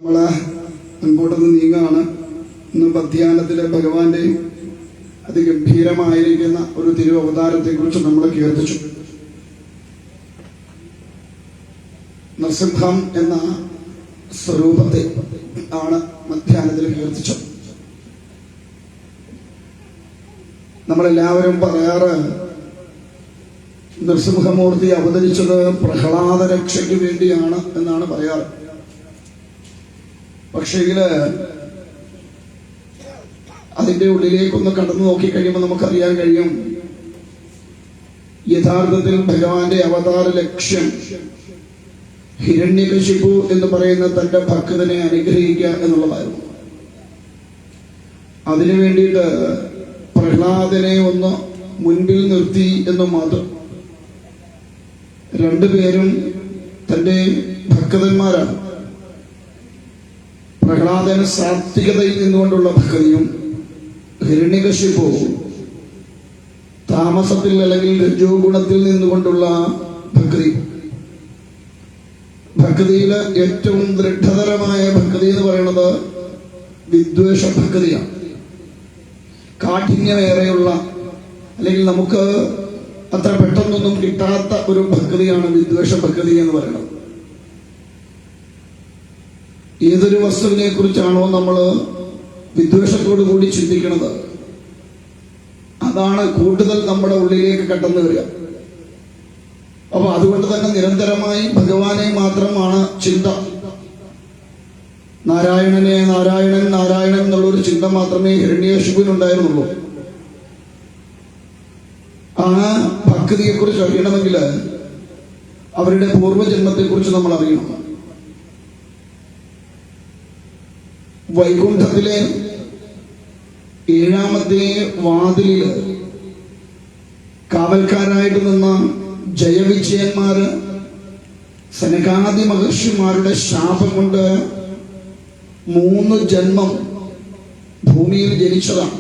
നമ്മള് മുൻപോട്ടൊന്ന് നീങ്ങാണ്. ഇന്ന് പദ്ധ്യാനത്തിലെ ഭഗവാന്റെ അതിഗംഭീരമായിരിക്കുന്ന ഒരു തിരുവവതാരത്തെ കുറിച്ച് നമ്മൾ കീർത്തിച്ചു. നൃസിംഹം എന്ന സ്വരൂപത്തെ ആണ് മധ്യാഹ്നത്തിൽ കീർത്തിച്ചത്. നമ്മളെല്ലാവരും പറയാറ് നൃസിംഹമൂർത്തി അവതരിച്ചത് പ്രഹ്ലാദ രക്ഷയ്ക്ക് വേണ്ടിയാണ് എന്നാണ് പറയാറ്. പക്ഷേങ്കില് അതിന്റെ ഉള്ളിലേക്കൊന്ന് കടന്നു നോക്കിക്കഴിയുമ്പോൾ നമുക്കറിയാൻ കഴിയും, യഥാർത്ഥത്തിൽ ഭഗവാന്റെ അവതാര ലക്ഷ്യം ഹിരണ്യകശിപു എന്ന് പറയുന്ന തന്റെ ഭക്തനെ അനുഗ്രഹിക്കുക എന്നുള്ളതായിരുന്നു. അതിനു വേണ്ടിയിട്ട് പ്രഹ്ലാദനെ ഒന്ന് മുൻപിൽ നിർത്തി എന്ന് മാത്രം. രണ്ടുപേരും തന്റെ ഭക്തന്മാരാണ്. പ്രഹ്ലാദന് സാത്വികതയിൽ നിന്നുകൊണ്ടുള്ള ഭക്തിയും ഹിരണ്യകശിപു താമസത്തിൽ അല്ലെങ്കിൽ രജോ ഗുണത്തിൽ നിന്നുകൊണ്ടുള്ള ഭക്തി. ഭക്തിയില് ഏറ്റവും ദൃഢതരമായ ഭക്തി എന്ന് പറയുന്നത് വിദ്വേഷ ഭക്തിയാണ്. കാഠിന്യമേറെയുള്ള അല്ലെങ്കിൽ നമുക്ക് അത്ര പെട്ടെന്നൊന്നും കിട്ടാത്ത ഒരു ഭക്തിയാണ് വിദ്വേഷ ഭക്തി എന്ന് പറയുന്നത്. ഏതൊരു വസ്തുവിനെ കുറിച്ചാണോ നമ്മൾ വിദ്വേഷത്തോടു കൂടി ചിന്തിക്കുന്നത്, അതാണ് കൂടുതൽ നമ്മുടെ ഉള്ളിലേക്ക് കടന്നു വരിക. അപ്പൊ അതുകൊണ്ട് തന്നെ നിരന്തരമായി ഭഗവാനെ മാത്രമാണ് ചിന്ത. നാരായണനെ നാരായണൻ നാരായണൻ എന്നുള്ളൊരു ചിന്ത മാത്രമേ ഹിരണ്യകശിപുവിനുണ്ടായിരുന്നുള്ളൂ. ആ ഭക്തിയെ കുറിച്ച് അറിയണമെങ്കിൽ അവരുടെ പൂർവ്വജന്മത്തെ കുറിച്ച് നമ്മൾ അറിയണം. വൈകുണ്ഠത്തിലെ 7ാമത്തെ വാതിലില് കാവൽക്കാരായിട്ട് നിന്ന ജയവിജയന്മാര് സനകാദി മഹർഷിമാരുടെ ശാപം കൊണ്ട് 3 ജന്മം ഭൂമിയിൽ ജനിച്ചതാണ്.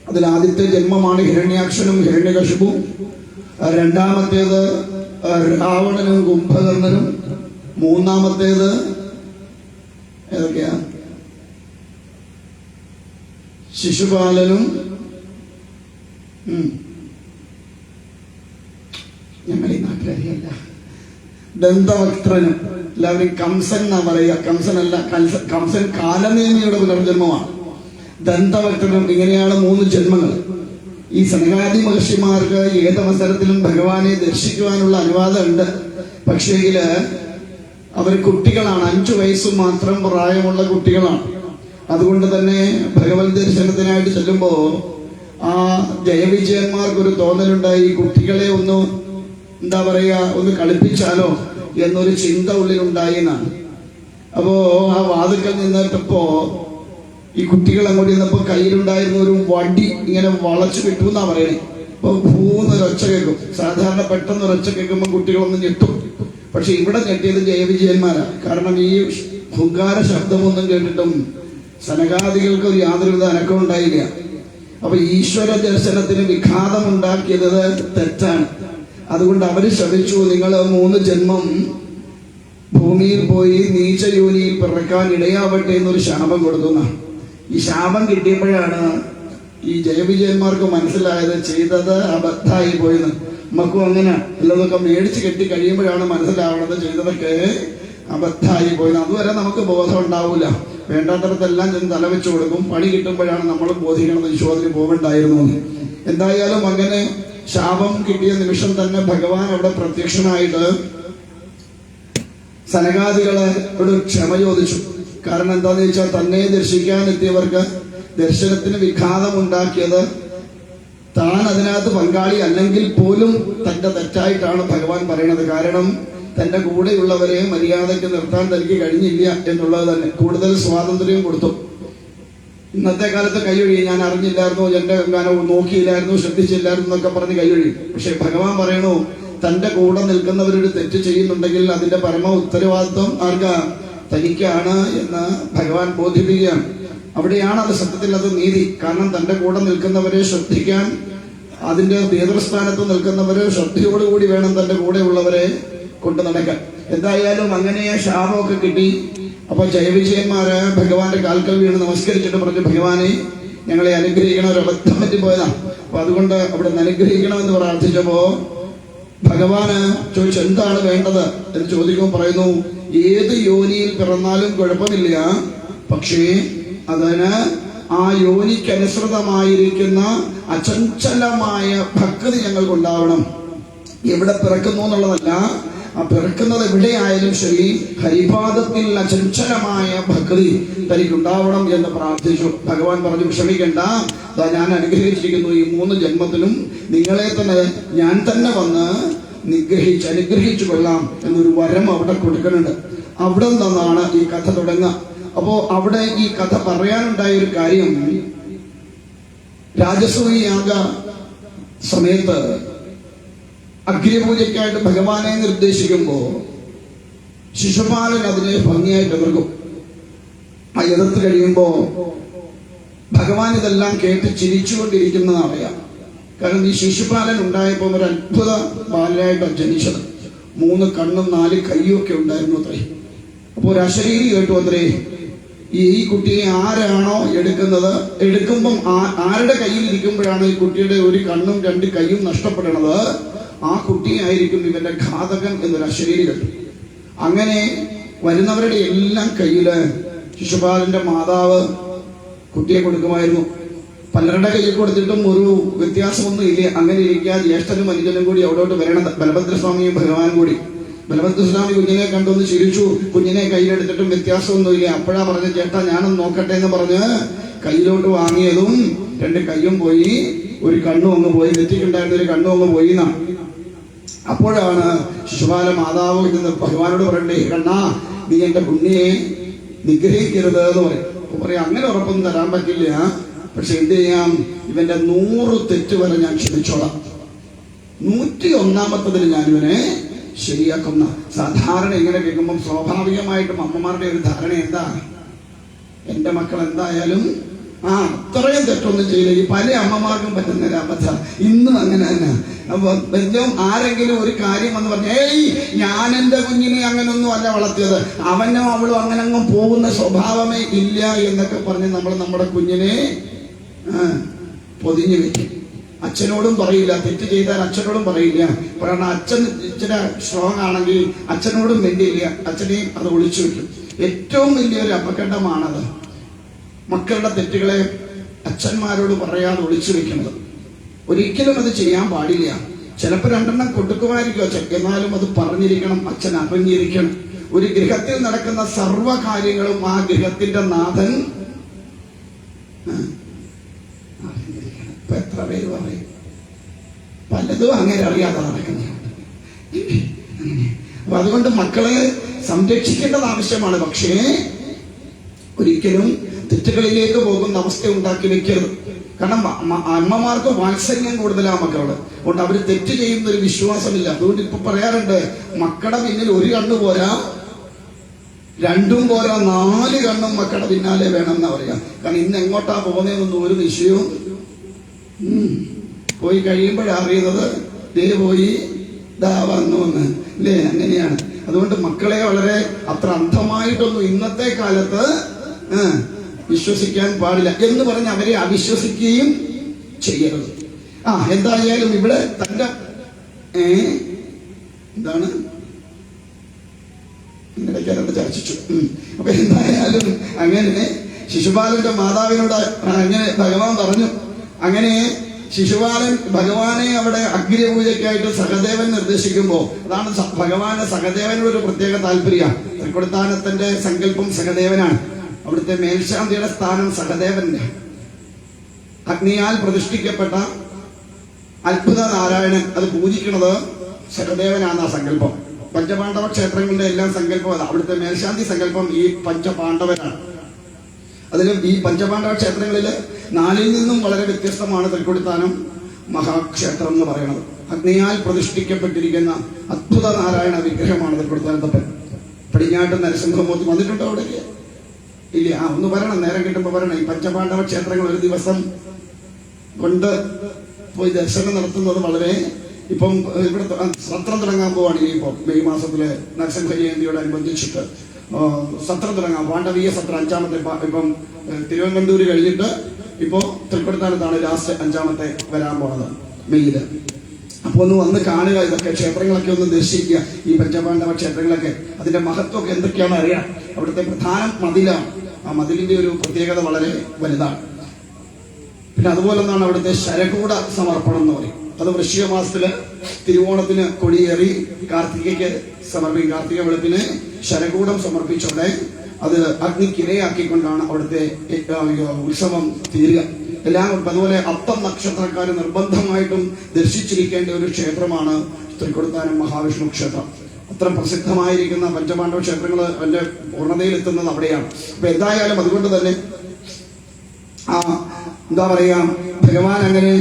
അതിൽ ആദ്യത്തെ ജന്മമാണ് ഹിരണ്യാക്ഷനും ഹിരണ്യകശിപുവും. രണ്ടാമത്തേത് രാവണനും കുംഭകർണനും. മൂന്നാമത്തേത് ഏതൊക്കെയാ? ശിശുപാലനും ഞങ്ങൾ ഈ നാട്ടിലറിയല്ല, ദന്തവക്ത്രനും. എല്ലാവരും കംസൻ എന്നാ പറയുക. കംസനല്ല, കംസൻ കാലനേമിയുടെ പുനർജന്മമാണ്. ദന്തവക്ത്രനും. ഇങ്ങനെയാണ് 3 ജന്മങ്ങൾ. ഈ സനകാദി മഹർഷിമാർക്ക് ഏതവസരത്തിലും ഭഗവാനെ ദർശിക്കുവാനുള്ള അനുവാദം ഉണ്ട്. പക്ഷേങ്കില് അവർ കുട്ടികളാണ്. 5 വയസ്സ് മാത്രം പ്രായമുള്ള കുട്ടികളാണ്. അതുകൊണ്ട് തന്നെ ഭഗവത് ദർശനത്തിനായിട്ട് ചെല്ലുമ്പോ ആ ജയവിജയന്മാർക്കൊരു തോന്നലുണ്ടായി, കുട്ടികളെ ഒന്ന് എന്താ പറയുക, ഒന്ന് കളിപ്പിച്ചാലോ എന്നൊരു ചിന്ത ഉള്ളിലുണ്ടായി എന്നാണ്. അപ്പോ ആ വാതുക്കൽ നിന്നിട്ടപ്പോ ഈ കുട്ടികൾ അങ്ങോട്ട് ചെന്നപ്പോ കയ്യിലുണ്ടായിരുന്ന ഒരു വടി ഇങ്ങനെ വളച്ചു കിട്ടുമെന്നാ പറയണേ. അപ്പൊ ഭൂന്നൊരൊച്ച കേൾക്കും. സാധാരണ പെട്ടെന്ന് ഒരൊച്ച കേൾക്കുമ്പോൾ കുട്ടികളൊന്നും ഞെട്ടും. പക്ഷെ ഇവിടെ ഞെട്ടിയത് ജയവിജയന്മാരാ. കാരണം ഈ ഹുങ്കാര ശബ്ദമൊന്നും കേട്ടിട്ടും സനകാദികൾക്ക് ഒരു യാതൊരുവിധ അനക്കം ഉണ്ടായില്ല. അപ്പൊ ഈശ്വര ദർശനത്തിന് വിഘാതമുണ്ടാക്കിയത് തെറ്റാണ്. അതുകൊണ്ട് അവര് ശപിച്ചു, നിങ്ങൾ 3 ജന്മം ഭൂമിയിൽ പോയി നീചയോനിയിൽ പിറക്കാൻ ഇടയാവട്ടെ എന്നൊരു ശാപം കൊടുത്തു. ഈ ശാപം കിട്ടിയപ്പോഴാണ് ഈ ജയവിജയന്മാർക്ക് മനസ്സിലായത് ചെയ്തത് അബദ്ധമായി പോയെന്ന്. നമുക്കും അങ്ങനെ എല്ലാതൊക്കെ മേടിച്ച് കെട്ടി കഴിയുമ്പോഴാണ് മനസ്സിലാവുന്നത് ചെയ്തതൊക്കെ അബദ്ധമായി പോയെന്ന്. അതുവരെ നമുക്ക് ബോധം ഉണ്ടാവൂല. വേണ്ടാത്തടത്തെല്ലാം ചെന്ന് തലവെച്ചു കൊടുക്കും. പണി കിട്ടുമ്പോഴാണ് നമ്മൾ ബോധിക്കണം ഈശ്വരത്തിന് പോകണ്ടായിരുന്നു. എന്തായാലും അങ്ങനെ ശാപം കിട്ടിയ നിമിഷം തന്നെ ഭഗവാൻ അവിടെ പ്രത്യക്ഷനായിട്ട് സനകാദികളോട് ക്ഷമ ചോദിച്ചു. കാരണം എന്താന്ന് വെച്ചാൽ തന്നെ ദർശിക്കാൻ എത്തിയവർക്ക് ദർശനത്തിന് വിഘാതമുണ്ടാക്കിയത് താൻ അതിനകത്ത് പങ്കാളി അല്ലെങ്കിൽ പോലും തന്റെ തെറ്റായിട്ടാണ് ഭഗവാൻ പറയണത്. കാരണം തന്റെ കൂടെയുള്ളവരെ മര്യാദയ്ക്ക് നിർത്താൻ തനിക്ക് കഴിഞ്ഞില്ല എന്നുള്ളത് തന്നെ കൂടുതൽ സ്വാതന്ത്ര്യം കൊടുത്തു. ഇന്നത്തെ കാലത്ത് കൈയൊഴി, ഞാൻ അറിഞ്ഞില്ലായിരുന്നു, എന്റെ നോക്കിയില്ലായിരുന്നു, ശ്രദ്ധിച്ചില്ലായിരുന്നു എന്നൊക്കെ പറഞ്ഞ് കൈയൊഴി. പക്ഷെ ഭഗവാൻ പറയണു, തന്റെ കൂടെ നിൽക്കുന്നവരൊരു തെറ്റ് ചെയ്യുന്നുണ്ടെങ്കിൽ അതിന്റെ പരമ ഉത്തരവാദിത്വം ആർക്കാ? തനിക്കാണ് എന്ന് ഭഗവാൻ ബോധിപ്പിക്കുകയാണ്. അവിടെയാണ് അത് സത്യത്തിൽ അത് നീതി. കാരണം തന്റെ കൂടെ നിൽക്കുന്നവരെ ശ്രദ്ധിക്കാൻ, അതിന്റെ നേതൃസ്ഥാനത്ത് നിൽക്കുന്നവരെ ശ്രദ്ധയോടുകൂടി വേണം തന്റെ കൂടെയുള്ളവരെ കൊണ്ട് നടക്കാൻ. എന്തായാലും അങ്ങനെ ശാപമൊക്കെ കിട്ടി. അപ്പൊ ജയവിജയന്മാര് ഭഗവാന്റെ കാൽക്കൽ വീണ് നമസ്കരിച്ചിട്ട് പറഞ്ഞു, ഭഗവാനെ ഞങ്ങളെ അനുഗ്രഹിക്കണം, ഒരു അബദ്ധം പറ്റി പോയതാ, അപ്പൊ അതുകൊണ്ട് അവിടെ നിന്ന് അനുഗ്രഹിക്കണമെന്ന് പ്രാർത്ഥിച്ചപ്പോ ഭഗവാന് ചോദിച്ചു എന്താണ് വേണ്ടത് എന്ന് ചോദിക്കുമ്പോൾ പറയുന്നു, ഏത് യോനിയിൽ പിറന്നാലും കുഴപ്പമില്ല, പക്ഷേ അതിന് ആ യോനിക്കനുസൃതമായിരിക്കുന്ന അചഞ്ചലമായ ഭക്തി ഞങ്ങൾക്കുണ്ടാവണം. എവിടെ പിറക്കുന്നു എന്നുള്ളതല്ല, ആ പിറക്കുന്നത് എവിടെയായാലും ശരി, ഹരിപാദത്തിൽ അചഞ്ചലമായ ഭക്തി തനിക്കുണ്ടാവണം എന്ന് പ്രാർത്ഥിച്ചു. ഭഗവാൻ പറഞ്ഞു, വിഷമിക്കണ്ട, ഞാൻ അനുഗ്രഹിച്ചിരിക്കുന്നു, ഈ 3 ജന്മത്തിലും നിങ്ങളെ തന്നെ ഞാൻ തന്നെ വന്ന് അനുഗ്രഹിച്ചു കൊള്ളാം എന്നൊരു വരം അവിടെ കൊടുക്കുന്നുണ്ട്. അവിടെ നിന്നാണ് ഈ കഥ തുടങ്ങുക. അപ്പോ അവിടെ ഈ കഥ പറയാനുണ്ടായ ഒരു കാര്യം, രാജസൂയ യാഗ സമയത്ത് അഗ്നിപൂജയ്ക്കായിട്ട് ഭഗവാനെ നിർദ്ദേശിക്കുമ്പോ ശിശുപാലൻ അതിനെ ഭംഗിയായിട്ട് എതിർക്കും. ആ എതിർത്ത് കഴിയുമ്പോ ഭഗവാൻ ഇതെല്ലാം കേട്ട് ചിരിച്ചുകൊണ്ടിരിക്കുന്നതറിയാം. കാരണം ഈ ശിശുപാലൻ ഉണ്ടായപ്പോൾ ഒരു അത്ഭുത ബാലനായിട്ടാണ് ജനിച്ചത്. 3 കണ്ണും 4 കൈയും ഒക്കെ ഉണ്ടായിരുന്നു അത്രേ. അപ്പൊ ഒരു അശരീരി കേട്ടു അത്രേ, ഈ കുട്ടിയെ ആരാണോ എടുക്കുമ്പം ആരുടെ കയ്യിൽ ഇരിക്കുമ്പോഴാണ് ഈ കുട്ടിയുടെ ഒരു കണ്ണും 2 കൈയും നഷ്ടപ്പെടണത്, ആ കുട്ടിയായിരിക്കും ഇവന്റെ ഘാതകൻ എന്നൊരു അശരീരി കേട്ടു. അങ്ങനെ വരുന്നവരുടെ എല്ലാം കയ്യില് ശിശുപാലന്റെ മാതാവ് കുട്ടിയെ കൊടുക്കുമായിരുന്നു. പലരുടെ കയ്യിൽ കൊടുത്തിട്ടും ഒരു വ്യത്യാസമൊന്നും ഇല്ല. അങ്ങനെ ഇരിക്കുക, ജ്യേഷ്ഠനും അനുജനും കൂടി അവിടോട്ട് വരണം, ബലഭദ്രസ്വാമിയും ഭഗവാനും കൂടി. ബലഭദ്രസ്വാമി കുഞ്ഞിനെ കണ്ടൊന്ന് ചിരിച്ചു, കുഞ്ഞിനെ കയ്യിലെടുത്തിട്ടും വ്യത്യാസമൊന്നുമില്ല. അപ്പോഴാ പറഞ്ഞ, ചേട്ടാ ഞാനൊന്ന് നോക്കട്ടെ എന്ന് പറഞ്ഞ് കയ്യിലോട്ട് വാങ്ങിയതും 2 കയ്യും പോയി, ഒരു കണ്ണും അങ്ങ് പോയി, നെറ്റിക്കുണ്ടായിരുന്ന ഒരു കണ്ണും അങ്ങ് പോയി എന്നാണ്. അപ്പോഴാണ് ശിശുപാല മാതാവ് ഇന്ന് ഭഗവാനോട് പറയണ്ടേ, കണ്ണാ നീ എന്റെ കുഞ്ഞിയെ നിഗ്രഹിക്കരുത് എന്ന് പറയും. അപ്പൊ പറയാം, അങ്ങനെ ഉറപ്പൊന്നും തരാൻ പറ്റില്ല, പക്ഷെ എന്ത് ചെയ്യാം, ഇവന്റെ 100 തെറ്റ് വരെ ഞാൻ ക്ഷമിച്ചോളാം, 101ാമത്തതിൽ ഞാനിവനെ ശരിയാക്കുന്ന. സാധാരണ ഇങ്ങനെ കേൾക്കുമ്പോൾ സ്വാഭാവികമായിട്ടും അമ്മമാരുടെ ഒരു ധാരണ എന്താ, എന്റെ മക്കൾ എന്തായാലും അത്രയും തെറ്റൊന്നും ചെയ്യില്ല. ഈ പല അമ്മമാർക്കും പറ്റുന്ന ഒരു അബദ്ധം ഇന്നും അങ്ങനെ തന്നെ. അപ്പൊ എന്തും ആരെങ്കിലും ഒരു കാര്യം എന്ന് പറഞ്ഞ, ഞാൻ എന്റെ കുഞ്ഞിനെ അങ്ങനൊന്നും അല്ല വളർത്തിയത്, അവനും അവളും അങ്ങനെ അങ്ങ് പോകുന്ന സ്വഭാവമേ ഇല്ല എന്നൊക്കെ പറഞ്ഞ് നമ്മൾ നമ്മുടെ കുഞ്ഞിനെ പൊതിഞ്ഞു വെക്കും. അച്ഛനോടും പറയില്ല, തെറ്റ് ചെയ്താൽ അച്ഛനോടും പറയില്ല. കാരണം അച്ഛൻ ഇച്ചിരി സ്ട്രോങ് ആണെങ്കിൽ അച്ഛനോടും വേണ്ടിയില്ല, അച്ഛനെയും അത് ഒളിച്ചു വെക്കും. ഏറ്റവും വലിയൊരു അപകടമാണത്, മക്കളുടെ തെറ്റുകളെ അച്ഛന്മാരോട് പറയാതെ ഒളിച്ചു വെക്കുന്നത്. ഒരിക്കലും അത് ചെയ്യാൻ പാടില്ല. ചിലപ്പോൾ 2 കൊടുക്കുമായിരിക്കും അച്ഛൻ, എന്നാലും അത് പറഞ്ഞിരിക്കണം, അച്ഛൻ അറിഞ്ഞിരിക്കണം. ഒരു ഗൃഹത്തിൽ നടക്കുന്ന സർവ്വ കാര്യങ്ങളും ആ ഗൃഹത്തിന്റെ നാഥൻ അറിഞ്ഞിരിക്കണം. ഇപ്പൊ എത്ര പേര് പറയും, പലതും അങ്ങനെ അറിയാതെ നടക്കുന്നുണ്ട്. അപ്പൊ അതുകൊണ്ട് മക്കളെ സംരക്ഷിക്കേണ്ടത് ആവശ്യമാണ്. പക്ഷേ ഒരിക്കലും തെറ്റുകളിലേക്ക് പോകുന്ന അവസ്ഥ ഉണ്ടാക്കി വെക്കരുത്. കാരണം അമ്മമാർക്ക് വാത്സല്യം കൂടുതലാണ് മക്കളോട്, അതുകൊണ്ട് അവര് തെറ്റ് ചെയ്യുന്ന ഒരു വിശ്വാസമില്ല. അതുകൊണ്ട് ഇപ്പൊ പറയാറുണ്ട്, മക്കളുടെ പിന്നിൽ 1 കണ്ണ് പോരാ, 2 പോരാ, 4 കണ്ണും മക്കളുടെ പിന്നാലെ വേണം എന്നാ പറയാ. കാരണം ഇന്ന് എങ്ങോട്ടാ പോകുന്നതെന്നൊന്നും ഒരു നിശ്ചയവും പോയി കഴിയുമ്പോഴാണ് അറിയുന്നത്, ദേ പോയി ദാ വന്നു എന്ന് അല്ലേ, അങ്ങനെയാണ്. അതുകൊണ്ട് മക്കളെ വളരെ അത്ര അന്ധമായിട്ടൊന്നും ഇന്നത്തെ കാലത്ത് വിശ്വസിക്കാൻ പാടില്ല എന്ന് പറഞ്ഞ് അവരെ അവിശ്വസിക്കുകയും ചെയ്യരുത്. എന്തായാലും ഇവിടെ തന്റെ എന്താണ് ഇടയ്ക്കാരോട് ചർച്ചിച്ചു. അപ്പൊ എന്തായാലും അങ്ങനെ ശിശുപാലന്റെ മാതാവിനോട് അങ്ങനെ ഭഗവാൻ പറഞ്ഞു. അങ്ങനെ ശിശുപാലൻ ഭഗവാനെ അവിടെ അഗ്നിപൂജയ്ക്കായിട്ട് സഹദേവൻ നിർദ്ദേശിക്കുമ്പോ, അതാണ് ഭഗവാന് സഹദേവനോട് ഒരു പ്രത്യേക താല്പര്യം. തൃക്കൊടിത്താനത്തിന്റെ സങ്കല്പം സഹദേവനാണ്. അവിടുത്തെ മേൽശാന്തിയുടെ സ്ഥാനം സഹദേവന്റെ. അഗ്നിയാൽ പ്രതിഷ്ഠിക്കപ്പെട്ട അത്ഭുത നാരായണൻ, അത് പൂജിക്കുന്നത് സഹദേവനാണ് ആ സങ്കല്പം. പഞ്ചപാണ്ഡവ ക്ഷേത്രങ്ങളുടെ എല്ലാം സങ്കല്പം അതാണ്. അവിടുത്തെ മേൽശാന്തി സങ്കല്പം ഈ പഞ്ചപാണ്ഡവനാണ്. അതിലും ഈ പഞ്ചപാണ്ഡവ ക്ഷേത്രങ്ങളില് 4ൽ നിന്നും വളരെ വ്യത്യസ്തമാണ് തൃക്കൊടിത്താനം മഹാക്ഷേത്രം എന്ന് പറയുന്നത്. അഗ്നിയാൽ പ്രതിഷ്ഠിക്കപ്പെട്ടിരിക്കുന്ന അത്ഭുത നാരായണ വിഗ്രഹമാണ് തൃക്കൊടിത്താനത്തെ. പടിഞ്ഞാട്ട് നരസിംഹമൂർത്തി വന്നിട്ടുണ്ടോ അവിടേക്ക്? ഇല്ല. ഒന്ന് പറയണം, നേരം കിട്ടുമ്പോ പറയണം. ഈ പഞ്ചപാണ്ഡവ ക്ഷേത്രങ്ങൾ ഒരു ദിവസം കൊണ്ട് പോയി ദർശനം നടത്തുന്നത് വളരെ ഇപ്പം ഇവിടെ സത്രം തുടങ്ങാൻ പോവാണ്. ഇനിയിപ്പോൾ മെയ് മാസത്തില് നരസിംഹ ജയന്തിയോടനുബന്ധിച്ചിട്ട് സത്രം തുടങ്ങാം. പാണ്ഡവീയ സത്രം 5ാമത്തെ ഇപ്പം തിരുവനന്തപുരം കഴിഞ്ഞിട്ട് ഇപ്പോ തൃക്കൊടിത്താനത്താണ് ലാസ്റ്റ് 5ാമത്തെ വരാൻ പോണത് മെയ്യില്. അപ്പൊ ഒന്ന് വന്ന് കാണുക, ഇതൊക്കെ ക്ഷേത്രങ്ങളൊക്കെ ഒന്ന് ദർശിക്കുക. ഈ പഞ്ചപാണ്ഡവ ക്ഷേത്രങ്ങളൊക്കെ അതിന്റെ മഹത്വമൊക്കെ എന്തൊക്കെയാണെന്ന് അറിയാം. അവിടുത്തെ പ്രധാന മതിലാണ്. ആ മതിലിന്റെ ഒരു പ്രത്യേകത വളരെ വലുതാണ്. പിന്നെ അതുപോലെ ഒന്നാണ് അവിടുത്തെ ശരകൂട സമർപ്പണം എന്ന് പറയും. അത് വൃശ്ചിക മാസത്തില് തിരുവോണത്തിന് കൊടിയേറി കാർത്തികയ്ക്ക് സമർപ്പിക്കും. കാർത്തിക വെളുപ്പിന് ശരകൂടം സമർപ്പിച്ചോടെ അത് അഗ്നിക്കിരയാക്കിക്കൊണ്ടാണ് അവിടുത്തെ ഉത്സവം തീരുക. എല്ലാം അതുപോലെ അത്തം നക്ഷത്രക്കാർ നിർബന്ധമായിട്ടും ദർശിച്ചിരിക്കേണ്ട ഒരു ക്ഷേത്രമാണ് തൃക്കൊടിത്താനം മഹാവിഷ്ണു ക്ഷേത്രം. അത്ര പ്രസിദ്ധമായിരിക്കുന്ന പഞ്ചപാണ്ഡവ ക്ഷേത്രങ്ങൾ അതിന്റെ പൂർണ്ണതയിലെത്തുന്നത് അവിടെയാണ്. അപ്പൊ എന്തായാലും അതുകൊണ്ട് തന്നെ എന്താ പറയാ, ഭഗവാൻ അങ്ങനെ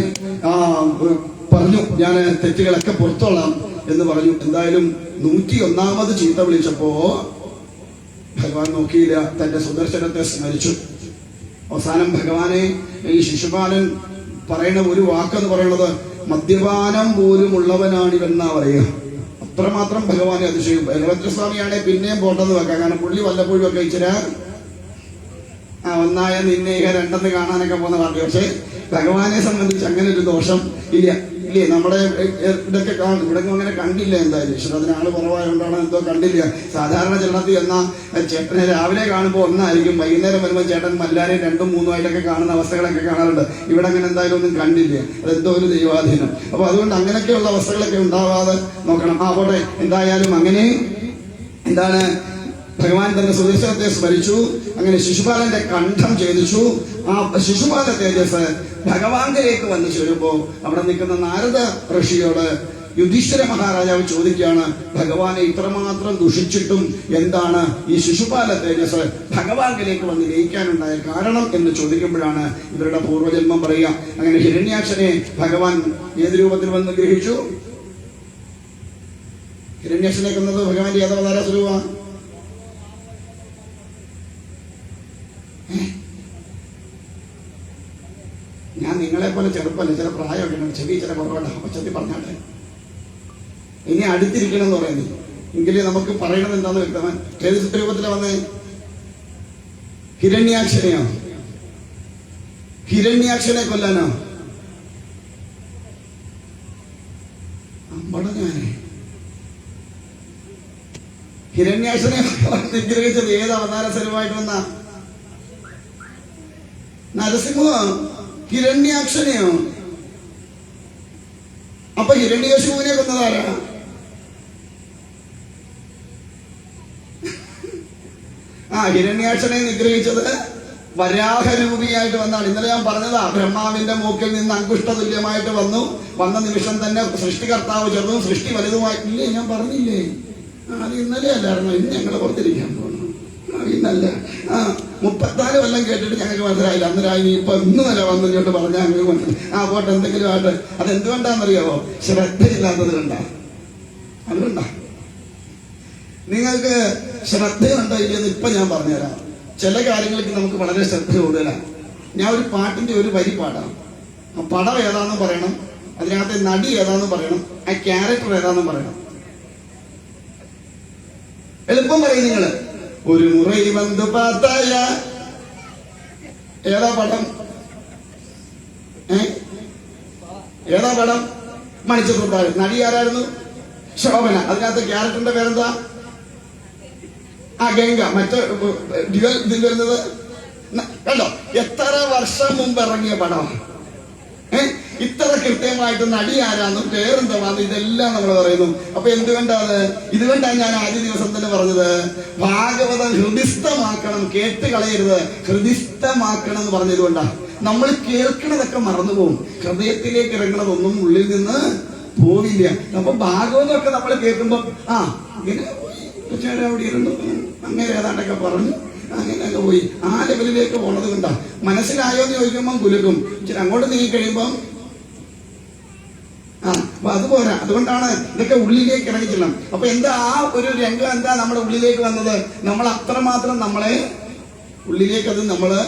പറഞ്ഞു, ഞാൻ തെറ്റുകളൊക്കെ പുറത്തോളാം എന്ന് പറഞ്ഞു. എന്തായാലും 101ാമത് ചീത്ത വിളിച്ചപ്പോ ഭഗവാൻ നോക്കിയില്ല, തന്റെ സുദർശനത്തെ സ്മരിച്ചു. അവസാനം ഭഗവാനെ ഈ ശിശുപാലൻ പറയുന്ന ഒരു വാക്കെന്ന് പറയുന്നത് മദ്യപാനം പോലും ഉള്ളവനാണിവെന്നാ പറയുക. അത്രമാത്രം ഭഗവാനെ അതിശയം. ഭഗവദ്സ്വാമിയാണെ പിന്നെയും പോട്ടെന്ന് വെക്കാം. കാരണം പുള്ളി വല്ലപ്പോഴും ഒക്കെ ഇച്ചിരി ഒന്നായ നിന്നെ രണ്ടെന്ന് കാണാനൊക്കെ പോകുന്ന പാർട്ടി. പക്ഷെ ഭഗവാനെ സംബന്ധിച്ച് അങ്ങനെ ഒരു ദോഷം ഇല്ല. ഇല്ലേ, നമ്മുടെ ഇതൊക്കെ ഇവിടെ അങ്ങനെ കണ്ടില്ല. എന്തായാലും ഈശ്വരത്തിന് ആള് കുറവായതുകൊണ്ടാണ് എന്തോ കണ്ടില്ല. സാധാരണ ചെല്ലത്തിൽ എന്നാ ചേട്ടനെ രാവിലെ കാണുമ്പോൾ ഒന്നായിരിക്കും, വൈകുന്നേരം വരുമ്പോൾ ചേട്ടൻ എല്ലാവരെയും 2ഉം 3ഉം ആയിട്ടൊക്കെ കാണുന്ന അവസ്ഥകളൊക്കെ കാണാറുണ്ട്. ഇവിടെ അങ്ങനെ എന്തായാലും ഒന്നും കണ്ടില്ല. അതെന്തോ ഒരു ദൈവാധീനം. അപ്പൊ അതുകൊണ്ട് അങ്ങനെയൊക്കെയുള്ള അവസ്ഥകളൊക്കെ ഉണ്ടാവാതെ നോക്കണം. പോട്ടെ, എന്തായാലും അങ്ങനെ എന്താണ് ഭഗവാൻ തന്റെ സുദർശനത്തെ സ്മരിച്ചു. അങ്ങനെ ശിശുപാലന്റെ കണ്ഠം ഛേദിച്ചു. ആ ശിശുപാല തേജസ് ഭഗവാനിലേക്ക് വന്നു ചേരുമ്പോ അവിടെ നിൽക്കുന്ന നാരദ ഋഷിയോട് യുധിഷ്ഠിര മഹാരാജാവ് ചോദിക്കുകയാണ്, ഭഗവാനെ ഇത്രമാത്രം ദുഷിച്ചിട്ടും എന്താണ് ഈ ശിശുപാല തേജസ് ഭഗവാനിലേക്ക് വന്ന് ലയിക്കാനുണ്ടായ കാരണം എന്ന് ചോദിക്കുമ്പോഴാണ് ഇവരുടെ പൂർവ്വജന്മം പറയുക. അങ്ങനെ ഹിരണ്യാക്ഷനെ ഭഗവാൻ ഏത് രൂപത്തിൽ വന്ന് ഗ്രഹിച്ചു? ഹിരണ്യാക്ഷനെ കൊന്നത് ഭഗവാന്റെ ഏതവതാര സ്വരൂപ? ഞാൻ നിങ്ങളെ പോലെ ചെറുപ്പമല്ല, ചില പ്രായമൊക്കെ ഉണ്ട്, ചെവി ചില കുറവുണ്ടാകും. പച്ചത്തി പറഞ്ഞാട്ടെ, ഇനി അടുത്തിരിക്കണം എന്ന് പറയുന്നത് എങ്കിലേ നമുക്ക് പറയണത് എന്താന്ന് വ്യക്തമാൻ. ഏത് രൂപത്തിലാ വന്നേ? ഹിരണ്യാക്ഷനെയോ? ഹിരണ്യാക്ഷനെ കൊല്ലാനോ? അമ്പടഞ്ഞാനെ ഹിരണ്യാക്ഷനെ നിഗ്രഹിച്ചത് ഏത് അവതാര സ്വരൂപമായിട്ട് വന്ന? നരസിംഹോ? ഹിരണ്യാക്ഷനെയോ? അപ്പൊ ഹിരണ്യകശിപുവിനെ കൊന്നതാരാ? ഹിരണ്യാക്ഷനെ നിഗ്രഹിച്ചത് വരാഹരൂപിയായിട്ട് വന്നാണ്. ഇന്നലെ ഞാൻ പറഞ്ഞതാ, ബ്രഹ്മാവിന്റെ മൂക്കിൽ നിന്ന് അങ്കുഷ്ടതുല്യമായിട്ട് വന്ന നിമിഷം തന്നെ സൃഷ്ടികർത്താവ് ചെറുതും സൃഷ്ടി വലുതുമായി. ഇല്ലേ, ഞാൻ പറഞ്ഞില്ലേ? അത് ഇന്നലെ അല്ലായിരുന്നു. ഇന്ന് ഞങ്ങൾ പുറത്തിരിക്കാൻ പോകുന്നു. ഇന്നല്ല, 34 കൊല്ലം കേട്ടിട്ട് ഞങ്ങൾക്ക് മനസ്സിലായില്ല. അന്നേരം ഇപ്പൊ ഇന്ന് നില വന്നു ഇങ്ങോട്ട് പറഞ്ഞാൽ ഞങ്ങൾക്ക് മനസ്സിലായി. പോട്ടെ, എന്തെങ്കിലും ആയിട്ട്. അതെന്തുകൊണ്ടാണെന്നറിയാവോ? ശ്രദ്ധയില്ലാത്തത് കൊണ്ടാ. അതുകൊണ്ടാ. നിങ്ങൾക്ക് ശ്രദ്ധയുണ്ടോ ഇല്ലെന്ന് ഇപ്പൊ ഞാൻ പറഞ്ഞുതരാം. ചില കാര്യങ്ങൾക്ക് നമുക്ക് വളരെ ശ്രദ്ധ കൂടുതലാണ്. ഞാൻ ഒരു പാട്ടിന്റെ ഒരു വരി പാടാം. ആ പടം ഏതാണെന്ന് പറയണം, അതിനകത്തെ നടി ഏതാണെന്ന് പറയണം, ആ ക്യാരക്ടർ ഏതാണെന്ന് പറയണം. എളുപ്പം പറയും നിങ്ങള്. ഒരു മുറൈ വന്ന് പാത്തായ ഏതാ പടം? ഏതാ പടം? മണിച്ചിട്ടുണ്ടായി. നടി ആരായിരുന്നു? ശോഭന. അതിനകത്ത് ക്യാരക്ടറിന്റെ പേരെന്താ? ഗംഗ. മറ്റേ ഡ്യുവൽ ഇതിൽ വരുന്നത് കണ്ടോ? എത്ര വർഷം മുമ്പ് ഇറങ്ങിയ പടമാണ്. ഇത്ര കൃത്യമായിട്ട് നടി ആരാന്നും പേരെന്താന്ന് ഇതെല്ലാം നമ്മൾ പറയുന്നു. അപ്പൊ എന്തുകൊണ്ടാണ്? ഇതുകൊണ്ടാണ് ഞാൻ ആദ്യ ദിവസം തന്നെ പറഞ്ഞത്, ഭാഗവതം ഹൃദിസ്ഥമാക്കണം, കേട്ട് കളയരുത്, ഹൃദിസ്ഥമാക്കണം എന്ന് പറഞ്ഞതുകൊണ്ടാണ്. നമ്മൾ കേൾക്കണതൊക്കെ മറന്നുപോകും, ഹൃദയത്തിലേക്ക് ഇറങ്ങണതൊന്നും ഉള്ളിൽ നിന്ന് പോവില്ല. അപ്പൊ ഭാഗവതമൊക്കെ നമ്മൾ കേൾക്കുമ്പോ ഇങ്ങനെ അവിടെ ഇരുന്നു അങ്ങനെ ഏതാണ്ടൊക്കെ പറഞ്ഞു അങ്ങനെയൊക്കെ പോയി. ആ ലെവലിലേക്ക് പോണത് കൊണ്ടാ. മനസ്സിലായോ എന്ന് ചോദിക്കുമ്പോൾ കുലുക്കും, അങ്ങോട്ട് നീങ്ങി കഴിയുമ്പം അപ്പൊ അതുപോരാ. അതുകൊണ്ടാണ് ഇതൊക്കെ ഉള്ളിലേക്ക് ഇറങ്ങിച്ചില്ല. അപ്പൊ എന്താ ആ ഒരു രംഗം എന്താ നമ്മുടെ ഉള്ളിലേക്ക് വന്നത്? നമ്മൾ അത്രമാത്രം നമ്മളെ ഉള്ളിലേക്ക് അത് നമ്മള്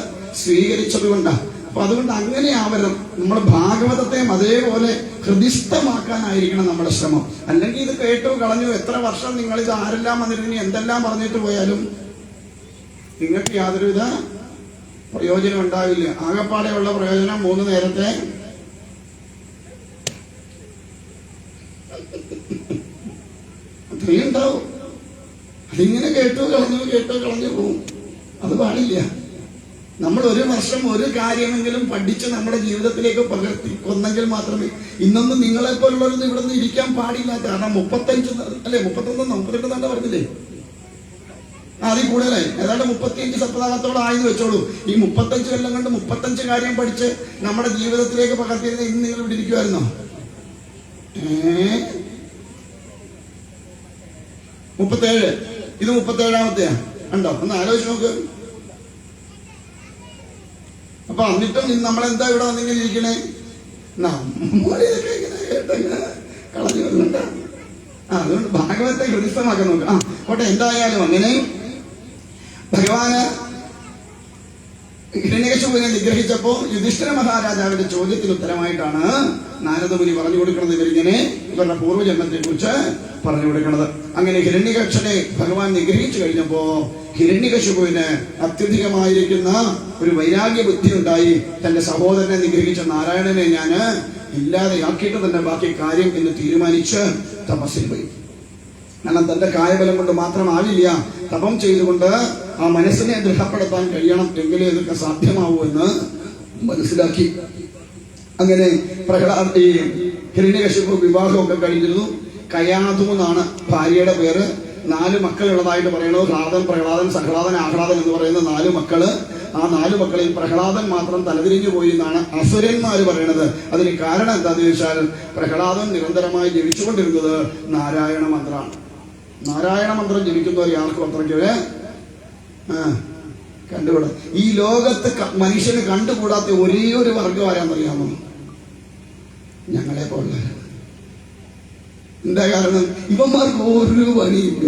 സ്വീകരിച്ചത് കൊണ്ടാ. അപ്പൊ അതുകൊണ്ട് അങ്ങനെ ആവരും. നമ്മൾ ഭാഗവതത്തെ അതേപോലെ ഹൃദിസ്ഥമാക്കാനായിരിക്കണം നമ്മുടെ ശ്രമം. അല്ലെങ്കിൽ ഇത് കേട്ടു കളഞ്ഞു, എത്ര വർഷം നിങ്ങൾ ഇത് ആരെല്ലാം വന്നിരുന്നു എന്തെല്ലാം പറഞ്ഞിട്ട് പോയാലും നിങ്ങൾക്ക് യാതൊരുവിധ പ്രയോജനം ഉണ്ടാവില്ല. ആകപ്പാടെയുള്ള പ്രയോജനം 3 നേരത്തെ അത്രയും ഉണ്ടാവും. അതിങ്ങനെ കേട്ടു കളഞ്ഞു പോവും. അത് പാടില്ല. നമ്മൾ 1 വർഷം ഒരു കാര്യമെങ്കിലും പഠിച്ച് നമ്മുടെ ജീവിതത്തിലേക്ക് പകർത്തി കൊന്നെങ്കിൽ മാത്രമേ. ഇന്നൊന്നും നിങ്ങളെ പോലുള്ളവരൊന്നും ഇവിടെ നിന്ന് ഇരിക്കാൻ പാടില്ല. കാരണം 35 അല്ലെ 31 32 തന്നെ പറഞ്ഞില്ലേ, അതിൽ കൂടുതലായി. ഏതാണ്ട് 35 സപ്താഹത്തോളം ആയെന്ന് വെച്ചോളൂ. ഈ 35 കൊല്ലം കൊണ്ട് 35 കാര്യം പഠിച്ച് നമ്മുടെ ജീവിതത്തിലേക്ക് പകർത്തിയിരുന്ന ഇന്ന് നിങ്ങൾ ഇവിടെ ഇരിക്കുമായിരുന്നോ? 37. ഇത് 37ാമത്തെയാ. ഉണ്ടോ? ഒന്ന് ആലോചിച്ച് നോക്ക്. അപ്പൊ എന്നിട്ടും നമ്മളെന്താ ഇവിടെ വന്നിങ്ങനെ ഇരിക്കണേ? നമ്മളിതൊക്കെ ഇങ്ങനെ കേട്ടങ്ങനെ കളഞ്ഞു വരുന്നുണ്ട്. അതുകൊണ്ട് ഭാഗവത്തെ ഹൃദിസ്ഥമാക്കാൻ നോക്കുക. കോട്ടെ, എന്തായാലും അങ്ങനെ ഭഗവാന് ഹിരണ്യകശിപുവിനെ നിഗ്രഹിച്ചപ്പോ യുധിഷ്ഠിര മഹാരാജാവിന്റെ ചോദ്യത്തിന് ഉത്തരമായിട്ടാണ് നാരദമുനി പറഞ്ഞു കൊടുക്കുന്നത്. ഇവരിങ്ങനെ ഇവരുടെ പൂർവ്വജന്മത്തെ കുറിച്ച് പറഞ്ഞു കൊടുക്കുന്നത്. അങ്ങനെ ഹിരണ്യകശനെ ഭഗവാൻ നിഗ്രഹിച്ചു കഴിഞ്ഞപ്പോ ഹിരണ്യകശിപുവിന് അത്യധികമായിരിക്കുന്ന ഒരു വൈരാഗ്യ ബുദ്ധി ഉണ്ടായി. തന്റെ സഹോദരനെ നിഗ്രഹിച്ച നാരായണനെ ഞാന് ഇല്ലാതെയാക്കിയിട്ട് തന്നെ ബാക്കി കാര്യം എന്ന് തീരുമാനിച്ച് തപസ്സിൽ പോയി. കാരണം തന്റെ കായബലം കൊണ്ട് മാത്രമാവില്ല, തപം ചെയ്തുകൊണ്ട് ആ മനസ്സിനെ ദൃഢപ്പെടുത്താൻ കഴിയണം. എങ്കിലേ ഇതൊക്കെ സാധ്യമാവൂ എന്ന് മനസ്സിലാക്കി. അങ്ങനെ ഈ ഹിരണ്യകശിപു വിവാഹമൊക്കെ കഴിഞ്ഞിരുന്നു. കയാതു എന്നാണ് ഭാര്യയുടെ പേര്. 4 മക്കളുള്ളതായിട്ട് പറയുന്നത്. ഹ്ലാദൻ, പ്രഹ്ലാദൻ, സഹ്ലാദൻ, ആഹ്ലാദൻ എന്ന് പറയുന്ന 4 മക്കള്. ആ 4 മക്കളിൽ പ്രഹ്ലാദൻ മാത്രം തലതിരിഞ്ഞു പോയി എന്നാണ് അസുരന്മാര് പറയണത്. അതിന് കാരണം എന്താന്ന് ചോദിച്ചാൽ പ്രഹ്ലാദൻ നിരന്തരമായി ജപിച്ചുകൊണ്ടിരുന്നത് നാരായണ മന്ത്രമാണ്. നാരായണ മന്ത്രം ജപിക്കുന്നവർ ആർക്കും അത്രയ്ക്ക് കണ്ടുകൂടാ. ഈ ലോകത്ത് മനുഷ്യന് കണ്ടുകൂടാത്ത ഒരേ ഒരു വർഗം ആരാന്നറിയാമോ? ഞങ്ങളെ പോലെ. എന്താ കാരണം? ഇവന്മാർക്ക് ഒരു പണിയില്ല.